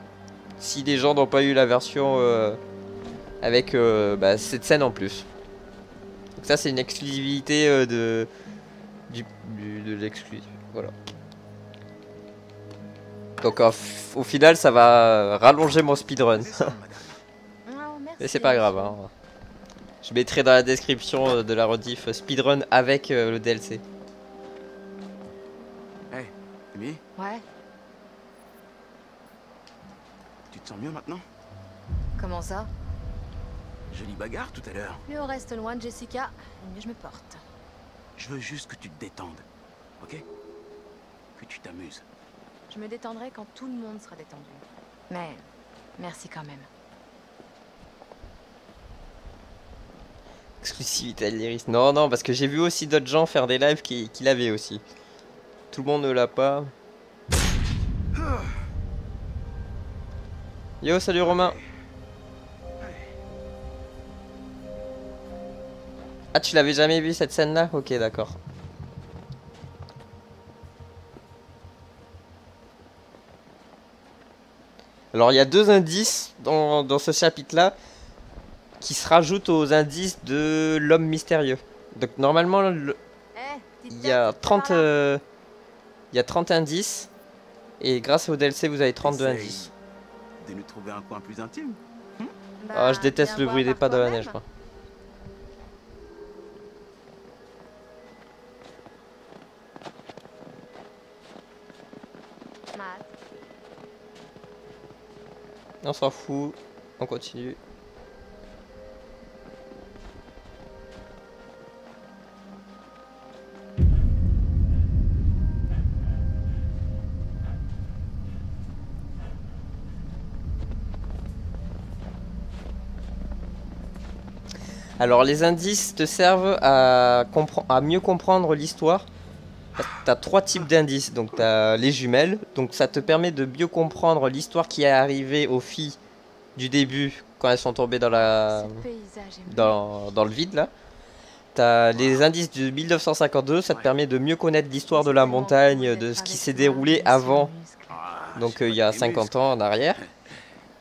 Si les gens n'ont pas eu la version avec cette scène en plus. Donc ça, c'est une exclusivité de l'exclusif. Voilà. Donc au final, ça va rallonger mon speedrun. Mais c'est pas grave. Hein. Je mettrai dans la description de la rediff speedrun avec le DLC. Hey, Amy? Ouais. Tu te sens mieux maintenant? Comment ça? Jolie bagarre tout à l'heure. Mieux on reste loin de Jessica, mieux je me porte. Je veux juste que tu te détendes, ok? Que tu t'amuses. Je me détendrai quand tout le monde sera détendu. Mais merci quand même. Exclusivité à l'Iris. Non, non, parce que j'ai vu aussi d'autres gens faire des lives qui l'avaient aussi. Tout le monde ne l'a pas. Yo, salut Romain. Ah, tu l'avais jamais vu cette scène-là? Ok, d'accord. Alors, il y a deux indices dans ce chapitre-là qui se rajoutent aux indices de l'homme mystérieux. Donc, normalement, il y a 30 indices. Et grâce au DLC, vous avez 32 indices. De nous trouver un coin plus intime. Ah, je déteste le bruit des pas de la neige, quoi. On s'en fout, on continue. Alors les indices te servent à mieux comprendre l'histoire. T'as trois types d'indices, donc t'as les jumelles, donc ça te permet de mieux comprendre l'histoire qui est arrivée aux filles du début quand elles sont tombées dans le vide là. T'as les indices de 1952, ça te permet de mieux connaître l'histoire de la montagne, de ce qui s'est déroulé avant, donc il y a 50 ans en arrière.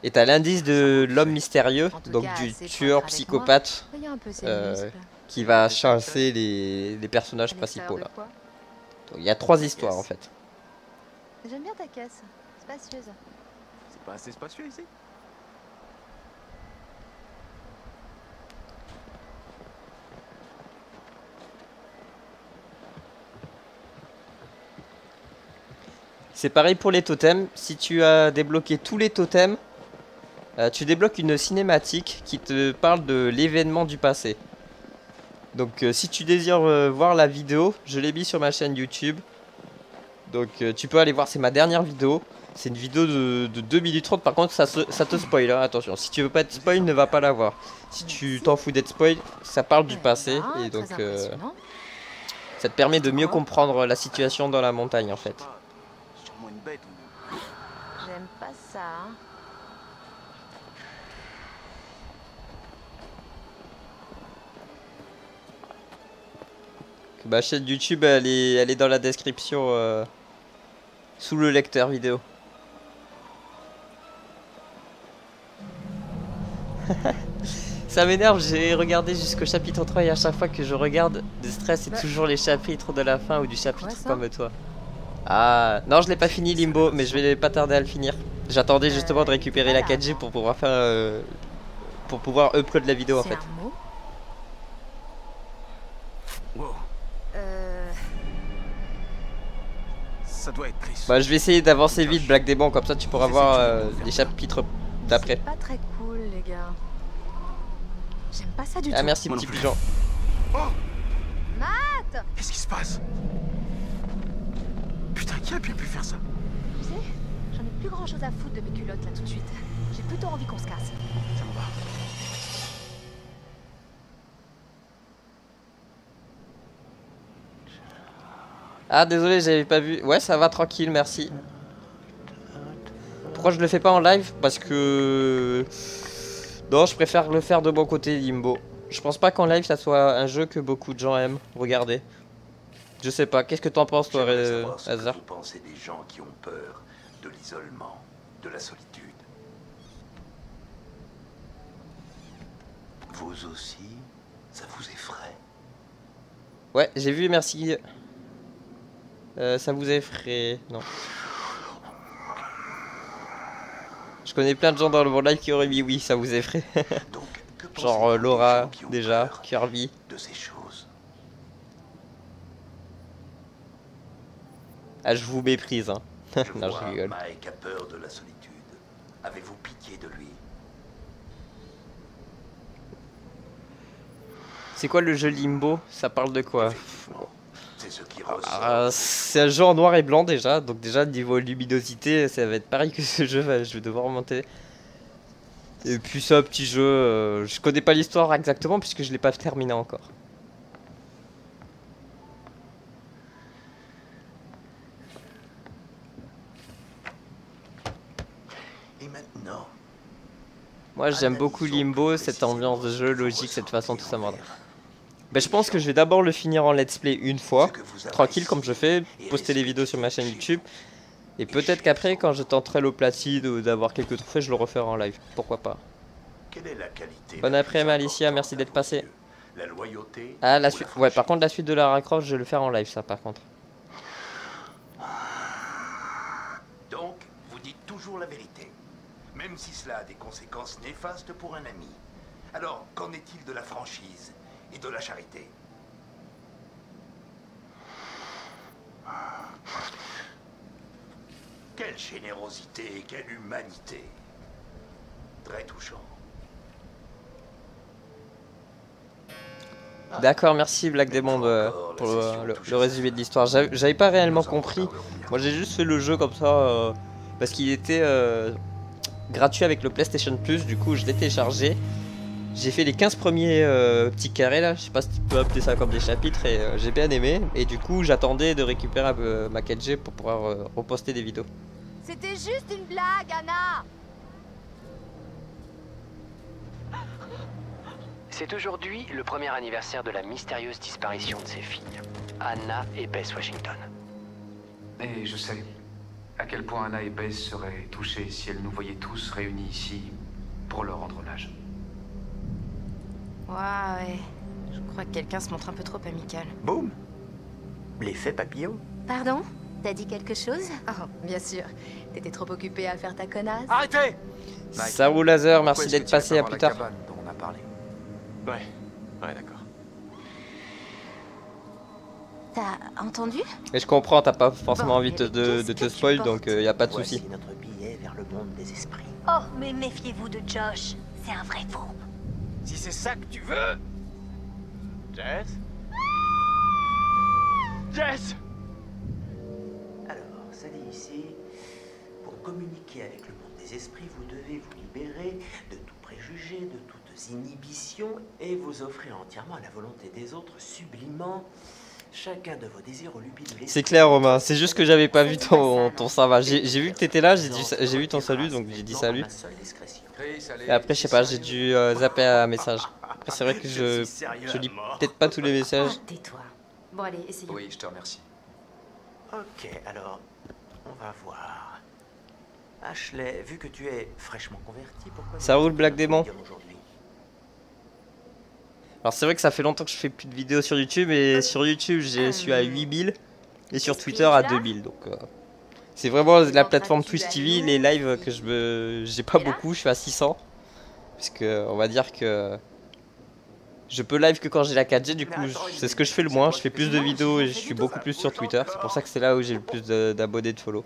Et t'as l'indice de l'homme mystérieux, En tout donc cas, du assez pour tueur être avec psychopathe, moi. Voyons un peu ces muscles. qui va chasser les personnages À l'extérieur principaux de là. quoi Donc, il y a 3 histoires en fait. J'aime bien ta caisse, spacieuse. C'est pas assez spacieux ici? C'est pareil pour les totems. Si tu as débloqué tous les totems, tu débloques une cinématique qui te parle de l'événement du passé. Donc si tu désires voir la vidéo, je l'ai mis sur ma chaîne YouTube. Donc tu peux aller voir, c'est ma dernière vidéo. C'est une vidéo de 2 minutes 30, par contre ça te spoil, hein, attention. Si tu veux pas être spoil, ne va pas la voir. Si tu t'en fous d'être spoil, ça parle du passé. Et donc ça te permet de mieux comprendre la situation dans la montagne en fait. Sûrement une bête ou... J'aime pas ça. Hein. Ma chaîne YouTube elle est dans la description sous le lecteur vidéo. Ça m'énerve, j'ai regardé jusqu'au chapitre 3 et à chaque fois que je regarde de stress, c'est toujours les chapitres de la fin ou du chapitre comme toi. Ah non, je l'ai pas fini Limbo, mais je vais pas tarder à le finir. J'attendais justement de récupérer la 4G pour pouvoir faire pour pouvoir upload la vidéo en fait. Wow. Ça doit être triste. Bah je vais essayer d'avancer vite Black Demon, comme ça tu pourras voir les chapitres d'après. C'est pas très cool les gars. J'aime pas ça du tout. Ah merci petit pigeon. Oh, Matt! qu'est-ce qui se passe? Putain, qui a bien pu faire ça? Tu sais, j'en ai plus grand chose à foutre de mes culottes là tout de suite. J'ai plutôt envie qu'on se casse. Ça me va. Ah désolé, j'avais pas vu. Ouais, ça va tranquille, merci. Pourquoi je le fais pas en live? Parce que... Non, je préfère le faire de mon côté, Limbo. Je pense pas qu'en live ça soit un jeu que beaucoup de gens aiment regarder. Je sais pas, qu'est-ce que t'en penses toi, Hazard? Vous pensez des gens qui ont peur de l'isolement, de la solitude. Vous aussi, ça vous effraie? Ouais, j'ai vu, merci. Ça vous effraie? Non. Je connais plein de gens dans le monde live qui auraient mis oui, ça vous effraie. Genre Laura, déjà, Kirby. De ces choses. Ah, je vous méprise, hein. Non, je vois rigole. Mike a peur de la solitude. Avez-vous pitié de lui? C'est quoi le jeu Limbo? Ça parle de quoi? C'est ce qui ressort. C'est un jeu en noir et blanc déjà, donc déjà niveau luminosité ça va être pareil que ce jeu, je vais devoir remonter. Et puis c'est un petit jeu, je connais pas l'histoire exactement puisque je l'ai pas terminé encore. Et maintenant, Moi j'aime beaucoup Limbo, cette ambiance de jeu logique, cette façon tout ça me rend. Ben, je pense que je vais d'abord le finir en let's play une fois, tranquille comme je fais, poster les vidéos sur ma chaîne YouTube. Et peut-être qu'après quand je tenterai le platine ou d'avoir quelques trophées, je le referai en live, pourquoi pas. quelle est la qualité? Bon après-midi Alicia, merci d'être passé. La loyauté. Ah la suite, ouais par contre la suite de Lara Croft je vais le faire en live ça par contre. Donc, vous dites toujours la vérité, même si cela a des conséquences néfastes pour un ami. Alors, qu'en est-il de la franchise et de la charité? Quelle générosité, quelle humanité. Très touchant. D'accord, merci Black Demon pour le résumé de l'histoire. J'avais pas réellement compris. Moi j'ai juste fait le jeu comme ça parce qu'il était gratuit avec le PlayStation Plus. Du coup je l'ai téléchargé. J'ai fait les 15 premiers petits carrés là. Je sais pas si tu peux appeler ça comme des chapitres et j'ai bien aimé. Et du coup j'attendais de récupérer ma 4G pour pouvoir reposter des vidéos. C'était juste une blague, Anna! C'est aujourd'hui le premier anniversaire de la mystérieuse disparition de ses filles, Anna et Bess Washington. Et je sais. À quel point Anna et Bess seraient touchées si elles nous voyaient tous réunis ici pour leur rendre hommage. Ouais. Je crois que quelqu'un se montre un peu trop amical. Boum! L'effet papillon. Pardon? T'as dit quelque chose? Oh, bien sûr. T'étais trop occupé à faire ta connasse. Arrêtez! Ça roule laser, merci d'être passé, à plus tard. Dont on a parlé. Ouais, d'accord. T'as entendu? Et je comprends, t'as pas forcément Bon, envie de qu'est-ce te que spoil, tu donc y a pas de souci. Voici notre billet vers le monde des esprits. Oh, mais méfiez-vous de Josh. C'est un vrai fou. Si c'est ça que tu veux... Jess? Jess! Alors, ça dit ici, pour communiquer avec le monde des esprits, vous devez vous libérer de tout préjugé, de toutes inhibitions, et vous offrir entièrement à la volonté des autres, sublimant chacun de vos désirs au lubies de l'esprit. C'est clair, Romain, c'est juste que j'avais pas vu ton ça va. J'ai vu que t'étais là, j'ai vu ton salut, donc j'ai dit salut. Et après, je sais pas, j'ai dû zapper un message. Après, c'est vrai que je lis peut-être pas tous les messages. Tais-toi. Bon, allez, essayons. Oui, je te remercie. Ok, alors, on va voir. Ashley, vu que tu es fraîchement converti, pourquoi... Ça roule, Black Démon? Aujourd'hui. Alors c'est vrai que ça fait longtemps que je fais plus de vidéos sur YouTube, et sur YouTube je suis à 8000 et sur Twitter à 2000, donc c'est vraiment la plateforme Twitch TV, les lives que j'ai pas beaucoup, je suis à 600, puisque on va dire que je peux live que quand j'ai la 4G, du coup c'est ce que je fais le moins, je fais plus de vidéos et je suis beaucoup plus sur Twitter, c'est pour ça que c'est là où j'ai le plus d'abonnés, de follow.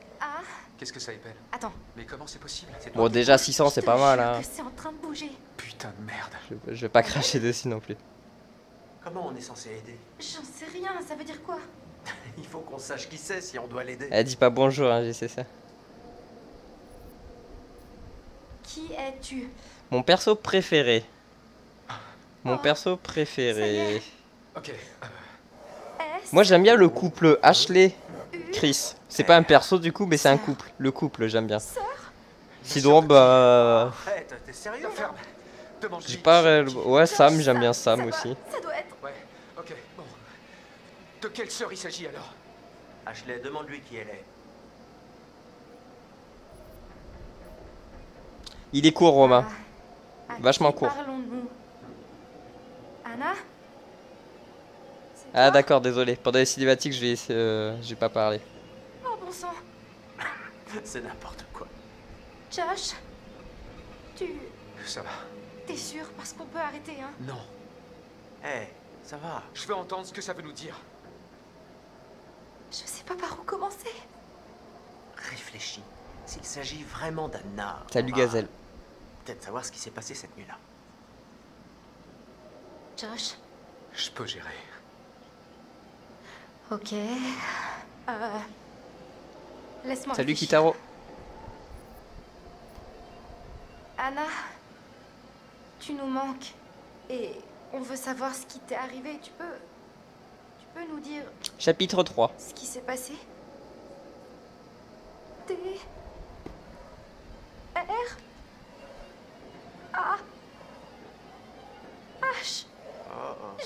Qu'est-ce que ça épelle? Attends. Mais comment c'est possible? Bon déjà 600 c'est pas mal hein. C'est en train de bouger. Putain de merde. Je vais pas cracher dessus non plus. Comment on est censé aider? J'en sais rien, ça veut dire quoi? Il faut qu'on sache qui c'est si on doit l'aider. Elle dit pas bonjour hein, j'ai ça. Qui es-tu? Mon perso préféré. Mon perso préféré. Ok. Moi j'aime bien le couple Ashley Chris. C'est pas un perso du coup, mais c'est un couple. Le couple j'aime bien. Sinon bah. Arrête, t'es sérieux? Ferme. J'ai pas ouais Sam, j'aime bien Sam aussi. Ça doit être. Ouais, ok, bon. De quelle sœur il s'agit alors? Ashley, demande-lui qui elle est. Il est court Romain. Vachement court. Parlons-nous. Anna? Ah d'accord, désolé. Pendant les cinématiques, je vais pas parler. Oh bon sang. C'est n'importe quoi. Josh? Tu... Ça va. T'es sûr? Parce qu'on peut arrêter, hein? Non. Hé, ça va. Je veux entendre ce que ça veut nous dire. Je sais pas par où commencer. Réfléchis. S'il s'agit vraiment d'Anna... Salut Gazelle. Peut-être savoir ce qui s'est passé cette nuit-là. Josh? Je peux gérer. Ok. Laisse-moi Salut réfléchir. Kitaro. Anna, tu nous manques. Et on veut savoir ce qui t'est arrivé. Tu peux nous dire Chapitre 3. ce qui s'est passé? T... R... A... H...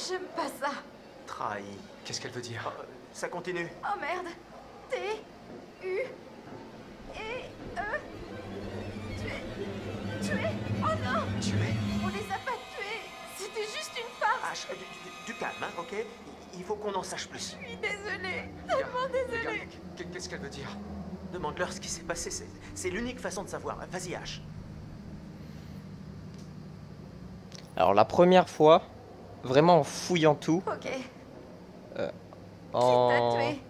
J'aime pas ça. Trahi. Qu'est-ce qu'elle veut dire? Ça continue. Oh merde. T... U... E... E... Tué. Oh non. Tué? On les a pas tués. C'était juste une farce. Du calme, hein, ok? Il faut qu'on en sache plus. Je suis désolée. Tellement désolée. Qu'est-ce qu'elle veut dire? Demande-leur ce qui s'est passé. C'est l'unique façon de savoir. Vas-y, H. Alors la première fois, vraiment en fouillant tout, Ok. en tué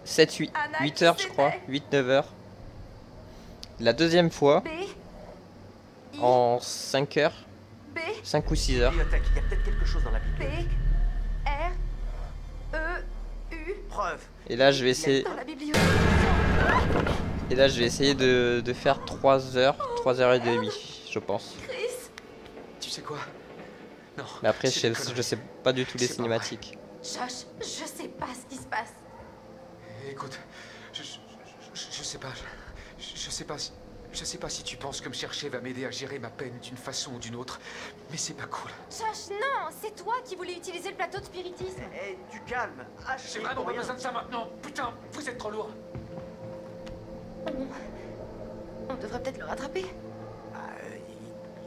7, 8, Anna, 8 qui heures je crois, 8-9 heures. La deuxième fois, B... en 5 heures, B... 5 ou 6 heures. Bibliothèque, il y a peut-être quelque chose dans la B... bibliothèque. R... E... U... Preuve. Et là je vais essayer, Dans la bibliothèque. et là je vais essayer de faire 3 heures, 3 heures et demie, je pense. Chris. Tu sais quoi? Non. Mais après je sais pas du tout les C'est pas cinématiques. Josh, je sais pas ce qui se passe. Écoute, je sais pas. Je sais pas si tu penses que me chercher va m'aider à gérer ma peine d'une façon ou d'une autre, mais c'est pas cool. Josh, non, c'est toi qui voulais utiliser le plateau de spiritisme. Hé, du calme. H, J'ai vraiment pas besoin de ça maintenant. Putain, vous êtes trop lourd. On devrait peut-être le rattraper.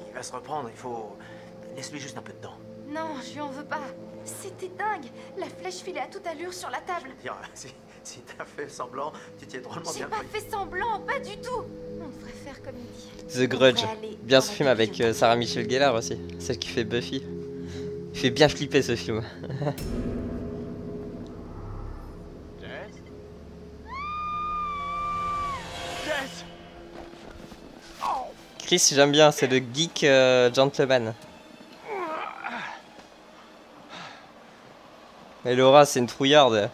Il va se reprendre, il faut... Laisse-lui juste un peu de temps. Non, je lui en veux pas. C'était dingue. La flèche filait à toute allure sur la table. Si t'as fait semblant, tu t'y es drôlement J'ai bien pas pris. fait semblant, pas du tout. On devrait faire comme il dit. The Grudge, bien ce film avec Sarah Michelle Gellar aussi, celle qui fait Buffy. Il fait bien flipper ce film. Chris, j'aime bien, c'est le geek gentleman. Et Laura, c'est une trouillarde.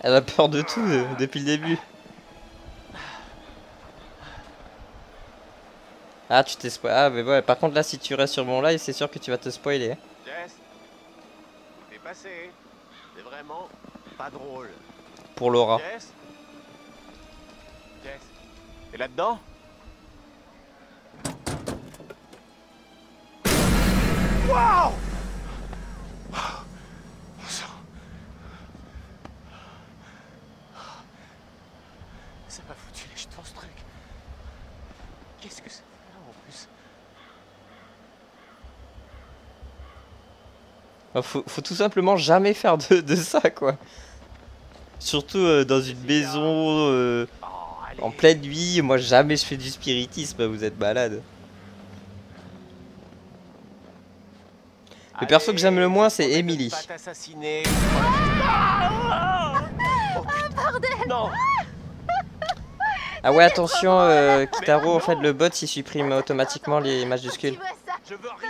Elle a peur de tout depuis le début. Ah, tu t'es spoilé. Ah, mais ouais, par contre, là, si tu restes sur mon live, c'est sûr que tu vas te spoiler. Jess, t'es passé. C'est vraiment pas drôle. Pour Laura. Jess, t'es là-dedans? Wow! Ça m'a foutu les jetons ce truc. Qu'est-ce que c'est là en plus? Faut tout simplement jamais faire de ça, quoi. Surtout dans une maison en pleine nuit. Moi, jamais je fais du spiritisme, vous êtes malade. Le perso que j'aime le moins, c'est Emily. Non. Ah ouais, attention, Kitaro, en fait, le bot, il supprime automatiquement les majuscules.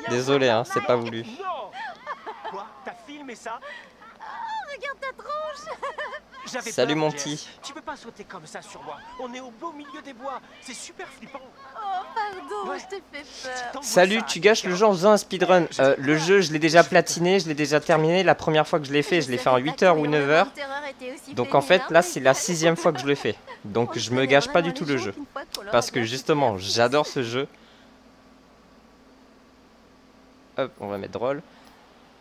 Désolé, hein, c'est pas voulu. Quoi? T'as filmé ça? Regarde ta tronche. Salut, mon Jess. petit. Tu peux pas sauter comme ça sur moi. On est au beau milieu des bois. C'est super flippant. Oh, pardon, je t'ai fait peur. Salut, tu gâches le jeu en faisant un speedrun. Le jeu, je l'ai déjà platiné, je l'ai déjà terminé. La première fois que je l'ai fait en 8h ou 9h. Donc en fait, là, c'est la 6ème fois que je le fais. Donc je me gâche pas du tout le jeu. Parce que justement, j'adore ce jeu. Hop, on va mettre drôle.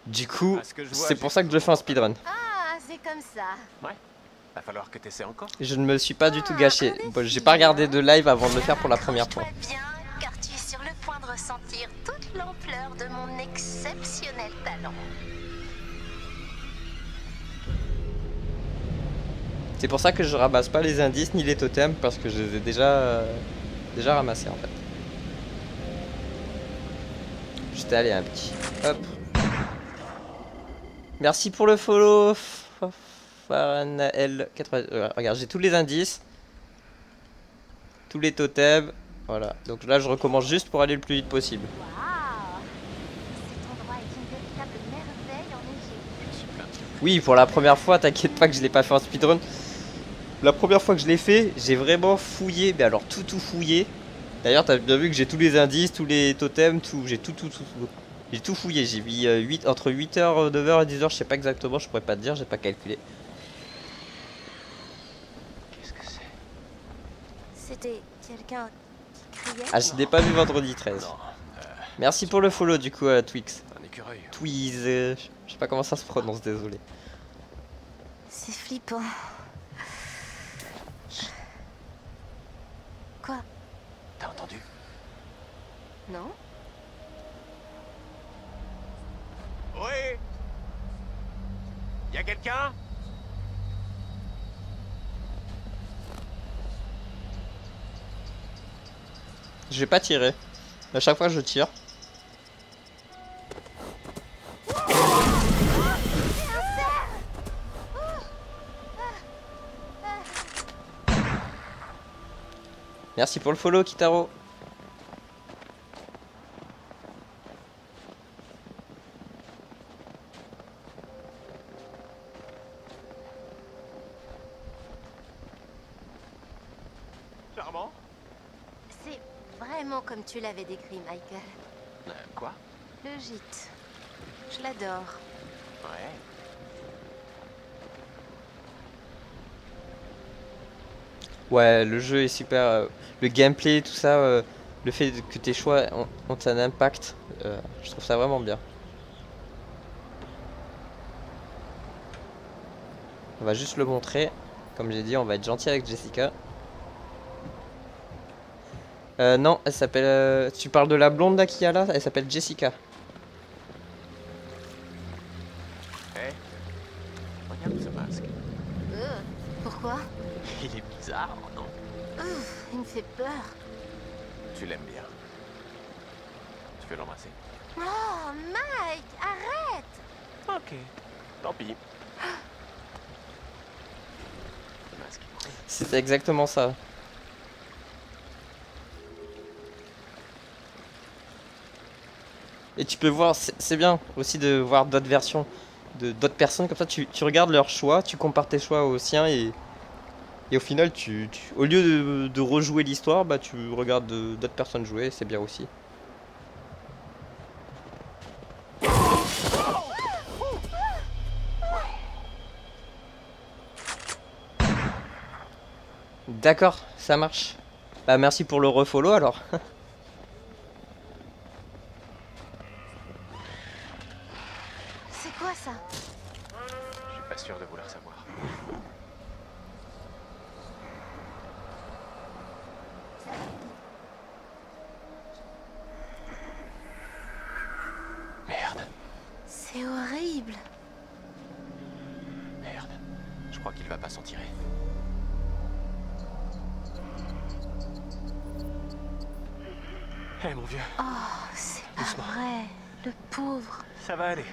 Du coup, c'est pour ça que je le fais en speedrun. Ah, c'est comme ça. Ouais. Va falloir que t'essaies encore. Je ne me suis pas du tout gâché. Bon, j'ai pas regardé de live avant de le faire pour la première fois. Bien, car tu es sur le point de ressentir toute l'ampleur de mon exceptionnel talent. C'est pour ça que je ramasse pas les indices ni les totems parce que je les ai déjà ramassés en fait. J'étais allé un petit. Hop. Merci pour le follow. Faranael 80. Regarde, j'ai tous les indices. Tous les totems. Voilà. Donc là, je recommence juste pour aller le plus vite possible. Oui, pour la première fois, t'inquiète pas que je l'ai pas fait en speedrun. La première fois que je l'ai fait, j'ai vraiment fouillé, mais alors tout fouillé. D'ailleurs, t'as bien vu que j'ai tous les indices, tous les totems, tout, j'ai tout. J'ai tout fouillé, j'ai mis entre 8h, 9h et 10h, je sais pas exactement, je pourrais pas te dire, j'ai pas calculé. Qu'est-ce que c'est? C'était quelqu'un qui criait. Ah, je l'ai pas vu vendredi 13. Merci pour le follow du coup à Twix. Un écureuil. Twiz, je sais pas comment ça se prononce, désolé. C'est flippant. Quoi? T'as entendu? Non? Oui. Y a quelqu'un? Je vais pas tirer. À chaque fois je tire. Merci pour le follow, Kitaro. Charmant. C'est vraiment comme tu l'avais décrit, Michael. Quoi? Le gîte. Je l'adore. Ouais. Ouais, le jeu est super. Le gameplay, tout ça, le fait que tes choix ont un impact, je trouve ça vraiment bien. On va juste le montrer. Comme j'ai dit, on va être gentil avec Jessica. Non, elle s'appelle... tu parles de la blonde là qui a là? Elle s'appelle Jessica. Hé, regarde ce masque. Pourquoi? Il est bizarre, non? Il me fait peur. Tu l'aimes bien. Tu veux l'embrasser? Oh, Mike, arrête! Ok, tant pis. Le masque. C'est exactement ça. Et tu peux voir, c'est bien aussi de voir d'autres versions de d'autres personnes, comme ça tu regardes leurs choix, tu compares tes choix aux siens et au final au lieu de rejouer l'histoire, bah tu regardes d'autres personnes jouer, c'est bien aussi. D'accord, ça marche. Bah merci pour le refollow alors. C'est quoi ça? Je suis pas sûr de vouloir savoir. Merde. C'est horrible. Merde. Je crois qu'il va pas s'en tirer. Hé mon vieux. Oh, c'est pas Doucement. vrai. Le pauvre. Ça va aller.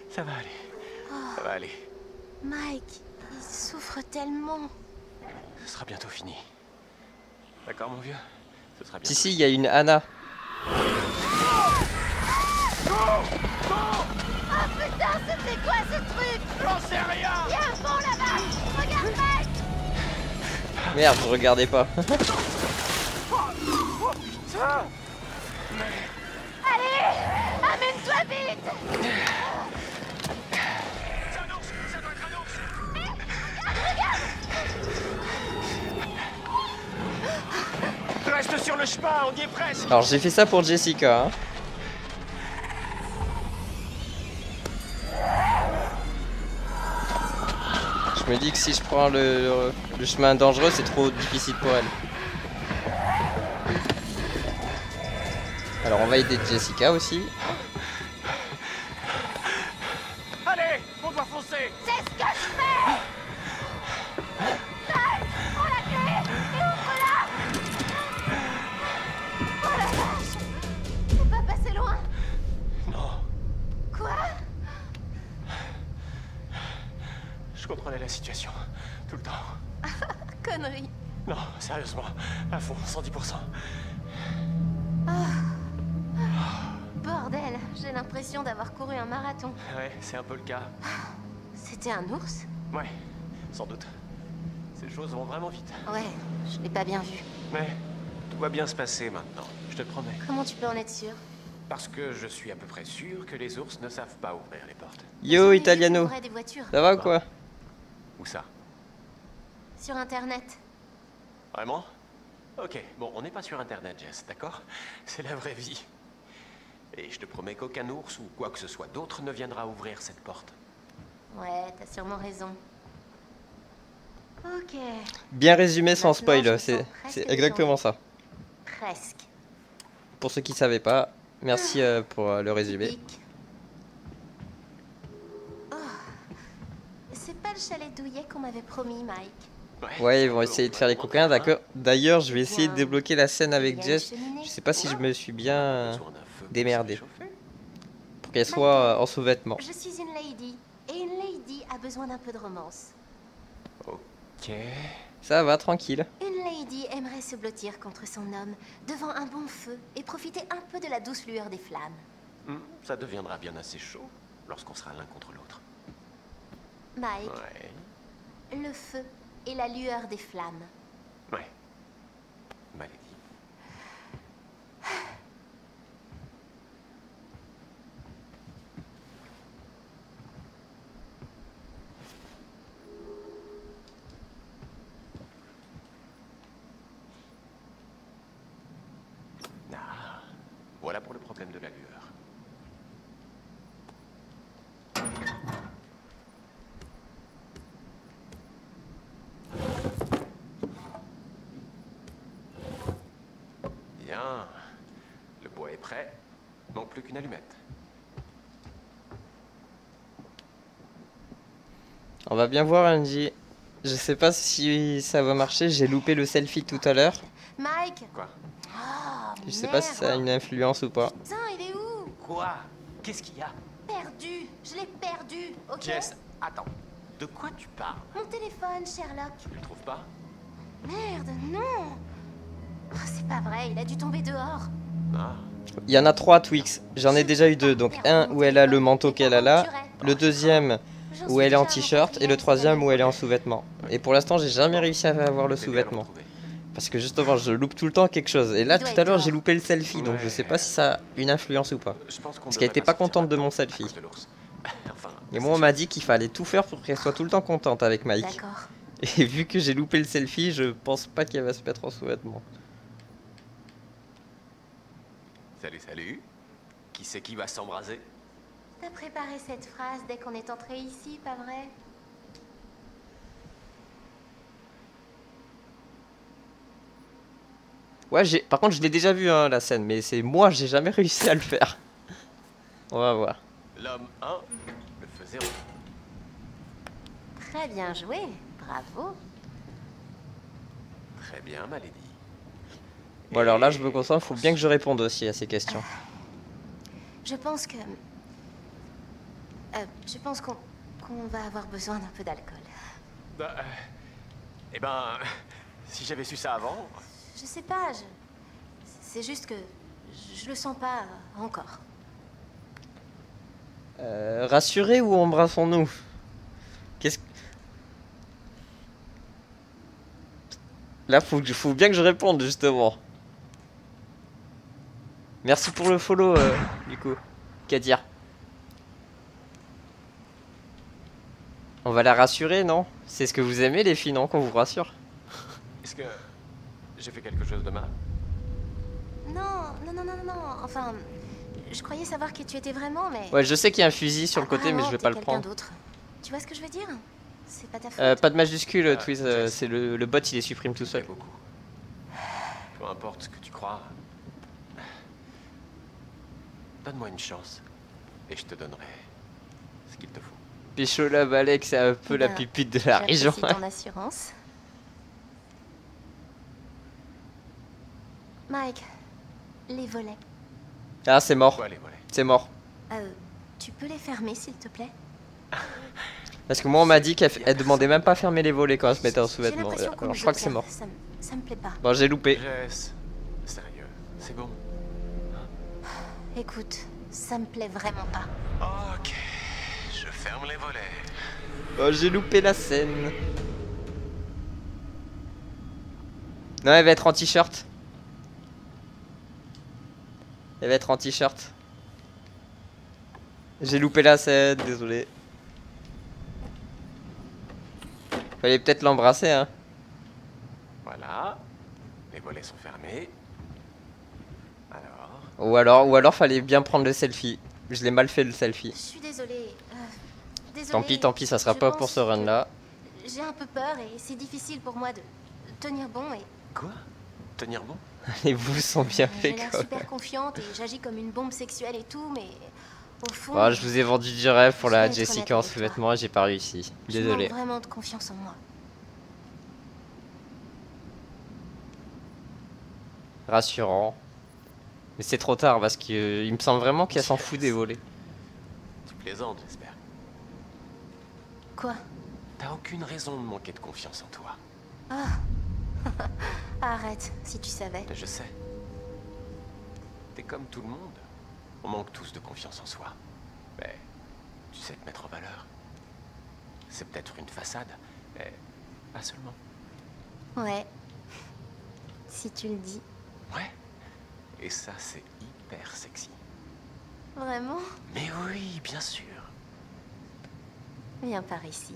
Ça va aller. Ça va aller. Mike, il souffre tellement. Ce sera bientôt fini. D'accord mon vieux? Ce sera bientôt. Si, il y a une Anna. Oh putain, c'était quoi ce truc? J'en sais rien. Il y a un pont là-bas. Regarde, Mike. Merde, je regardais pas. Allez, amène-toi vite. Reste sur le chemin, on y est presque. Alors j'ai fait ça pour Jessica. Hein. Je me dis que si je prends le chemin dangereux, c'est trop difficile pour elle. Alors on va aider Jessica aussi. Allez, on doit foncer. C'est ce que je fais. Mike, prends la clé et ouvre-la. Oh la vache. Faut pas passer loin. Non. Quoi? Je contrôlais la situation. Tout le temps. Connerie. Non, sérieusement. À fond, 110%. Bordel, j'ai l'impression d'avoir couru un marathon. Ouais, c'est un peu le cas. C'était un ours? Ouais, sans doute. Ces choses vont vraiment vite. Ouais, je l'ai pas bien vu. Mais tout va bien se passer maintenant, je te le promets. Comment tu peux en être sûr? Parce que je suis à peu près sûr que les ours ne savent pas ouvrir les portes. Yo Italiano, Ouvrir des voitures. ça va ou quoi? Où ça? Sur internet. Vraiment? Ok, bon, on n'est pas sur internet, Jess, d'accord? C'est la vraie vie. Et je te promets qu'aucun ours ou quoi que ce soit d'autre ne viendra ouvrir cette porte. Ouais, t'as sûrement raison. Ok. Bien résumé sans Maintenant, je spoil, me c'est sens presque exactement ça. Presque. Pour ceux qui savaient pas, merci pour le résumé. Pique. Oh. C'est pas le chalet douillet qu'on m'avait promis, Mike. Ouais, ils vont essayer de faire les coquins, d'accord. D'ailleurs, je vais essayer de débloquer la scène avec Jess. Je sais pas si je me suis bien démerdé. Pour qu'elle soit en sous-vêtements. Je suis une lady, et une lady a besoin d'un peu de romance. Ok. Ça va, tranquille. Une lady aimerait se blottir contre son homme, devant un bon feu, et profiter un peu de la douce lueur des flammes. Ça deviendra bien assez chaud lorsqu'on sera l'un contre l'autre. Mike, Ouais. le feu et la lueur des flammes. Ouais. Maladie. Ah, voilà pour le problème de la lueur. prêt. Manque plus qu'une allumette. On va bien voir, Angie. Je sais pas si ça va marcher, j'ai loupé le selfie tout à l'heure. Mike. Quoi? Oh, Je sais pas si ça a une influence ou pas. Putain, il est où? Quoi? Qu'est-ce qu'il y a? Perdu. Je l'ai perdu, ok? Jess, attends. De quoi tu parles? Mon téléphone, Sherlock. Tu le trouves pas? Merde, non. Oh, c'est pas vrai, il a dû tomber dehors. Ah. Il y en a 3 Twix, j'en ai déjà eu 2. Donc un où elle a le manteau qu'elle a là, le deuxième où elle est en t-shirt et le troisième où elle est en sous-vêtements. Et pour l'instant j'ai jamais réussi à avoir le sous-vêtement. Parce que justement je loupe tout le temps quelque chose. Et là tout à l'heure j'ai loupé le selfie, donc je sais pas si ça a une influence ou pas. Parce qu'elle était pas contente de mon selfie. Et moi on m'a dit qu'il fallait tout faire pour qu'elle soit tout le temps contente avec Mike. Et vu que j'ai loupé le selfie, je pense pas qu'elle va se mettre en sous-vêtements. Salut, salut. Qui c'est qui va s'embraser? T'as préparé cette phrase dès qu'on est entré ici, pas vrai? Ouais, par contre je l'ai déjà vu hein, la scène, mais c'est moi, j'ai jamais réussi à le faire. On va voir. L'homme 1, le feu 0. Très bien joué, bravo. Très bien, ma lady. Bon alors là je me concentre, faut bien que je réponde aussi à ces questions. Je pense que... je pense qu'on va avoir besoin d'un peu d'alcool. Eh ben, si j'avais su ça avant... Je sais pas, c'est juste que je le sens pas encore. Rassuré ou embrassons-nous? Qu'est-ce que... Là faut bien que je réponde justement. Merci pour le follow du coup, Kadir. On va la rassurer, non? C'est ce que vous aimez les filles, non? Qu'on vous rassure? Est-ce que j'ai fait quelque chose de mal? Non, enfin... Je croyais savoir qui tu étais vraiment, mais... Ouais, je sais qu'il y a un fusil sur le côté, mais je vais pas le prendre. Tu vois ce que je veux dire? C'est pas ta faute. Pas de majuscule, Twiz, c'est le bot, il les supprime tout seul. Peu importe ce que tu crois. Donne-moi une chance, et je te donnerai ce qu'il te faut. Pécho la Balek, c'est un peu la pupite de la région. Ton assurance. Mike, les volets. Ah, c'est mort. Ouais, les volets. C'est mort. Tu peux les fermer, s'il te plaît? Parce que moi, on m'a dit qu'elle demandait même pas à fermer les volets quand elle se mettait en sous-vêtements. Alors, je crois que c'est mort. Ça me plaît pas. Bon, j'ai loupé. Jess, sérieux, c'est bon. Écoute, ça me plaît vraiment pas. Ok, je ferme les volets. Oh, j'ai loupé la scène. Non, elle va être en t-shirt. Elle va être en t-shirt. J'ai loupé la scène, désolé. Fallait peut-être l'embrasser, hein. Voilà, les volets sont fermés. Alors... Ou alors fallait bien prendre le selfie. Je l'ai mal fait le selfie. Je suis désolée. Tant pis, ça sera pas pour ce run là. J'ai un peu peur et c'est difficile pour moi de tenir bon et... Quoi? Tenir bon? Les bouts sont bien faits. J'ai l'air super confiante et j'agis comme une bombe sexuelle et tout, mais au fond... Oh, je vous ai vendu du rêve pour la Jessica en sous-vêtements et j'ai pas réussi. Désolé. Je manque vraiment de confiance en moi. Rassurant. Mais c'est trop tard parce qu'il me semble vraiment qu'elle s'en fout des volets. Tu plaisantes, j'espère. Quoi? T'as aucune raison de manquer de confiance en toi. Ah. Arrête, si tu savais. Je sais. T'es comme tout le monde. On manque tous de confiance en soi. Mais tu sais te mettre en valeur. C'est peut-être une façade, mais pas seulement. Ouais. Si tu le dis. Ouais. Et ça, c'est hyper sexy. Vraiment? Mais oui, bien sûr. Viens par ici.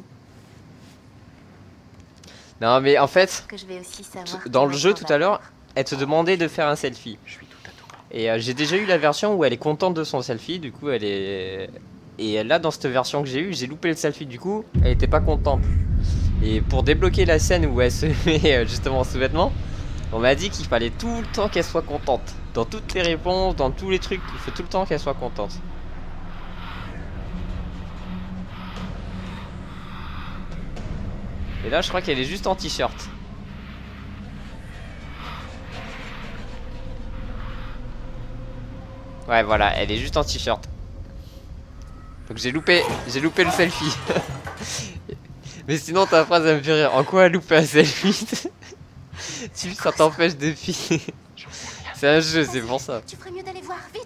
Non mais en fait, que je vais aussi savoir dans le jeu tout à l'heure, elle te demandait de faire un selfie. Je suis tout à tout. Et j'ai déjà eu la version où elle est contente de son selfie, du coup elle est... Et là dans cette version que j'ai eue, j'ai loupé le selfie, du coup elle était pas contente. Et pour débloquer la scène où elle se met justement en sous-vêtements, On m'a dit qu'il fallait tout le temps qu'elle soit contente. Dans toutes les réponses, dans tous les trucs, il faut tout le temps qu'elle soit contente. Et là, je crois qu'elle est juste en t-shirt. Ouais, voilà, elle est juste en t-shirt. Donc j'ai loupé le selfie. Mais sinon ta phrase elle me fait rire. En quoi louper un selfie? Ça t'empêche de filmer. C'est un jeu, c'est pour ça. Tu ferais mieux d'aller voir vite.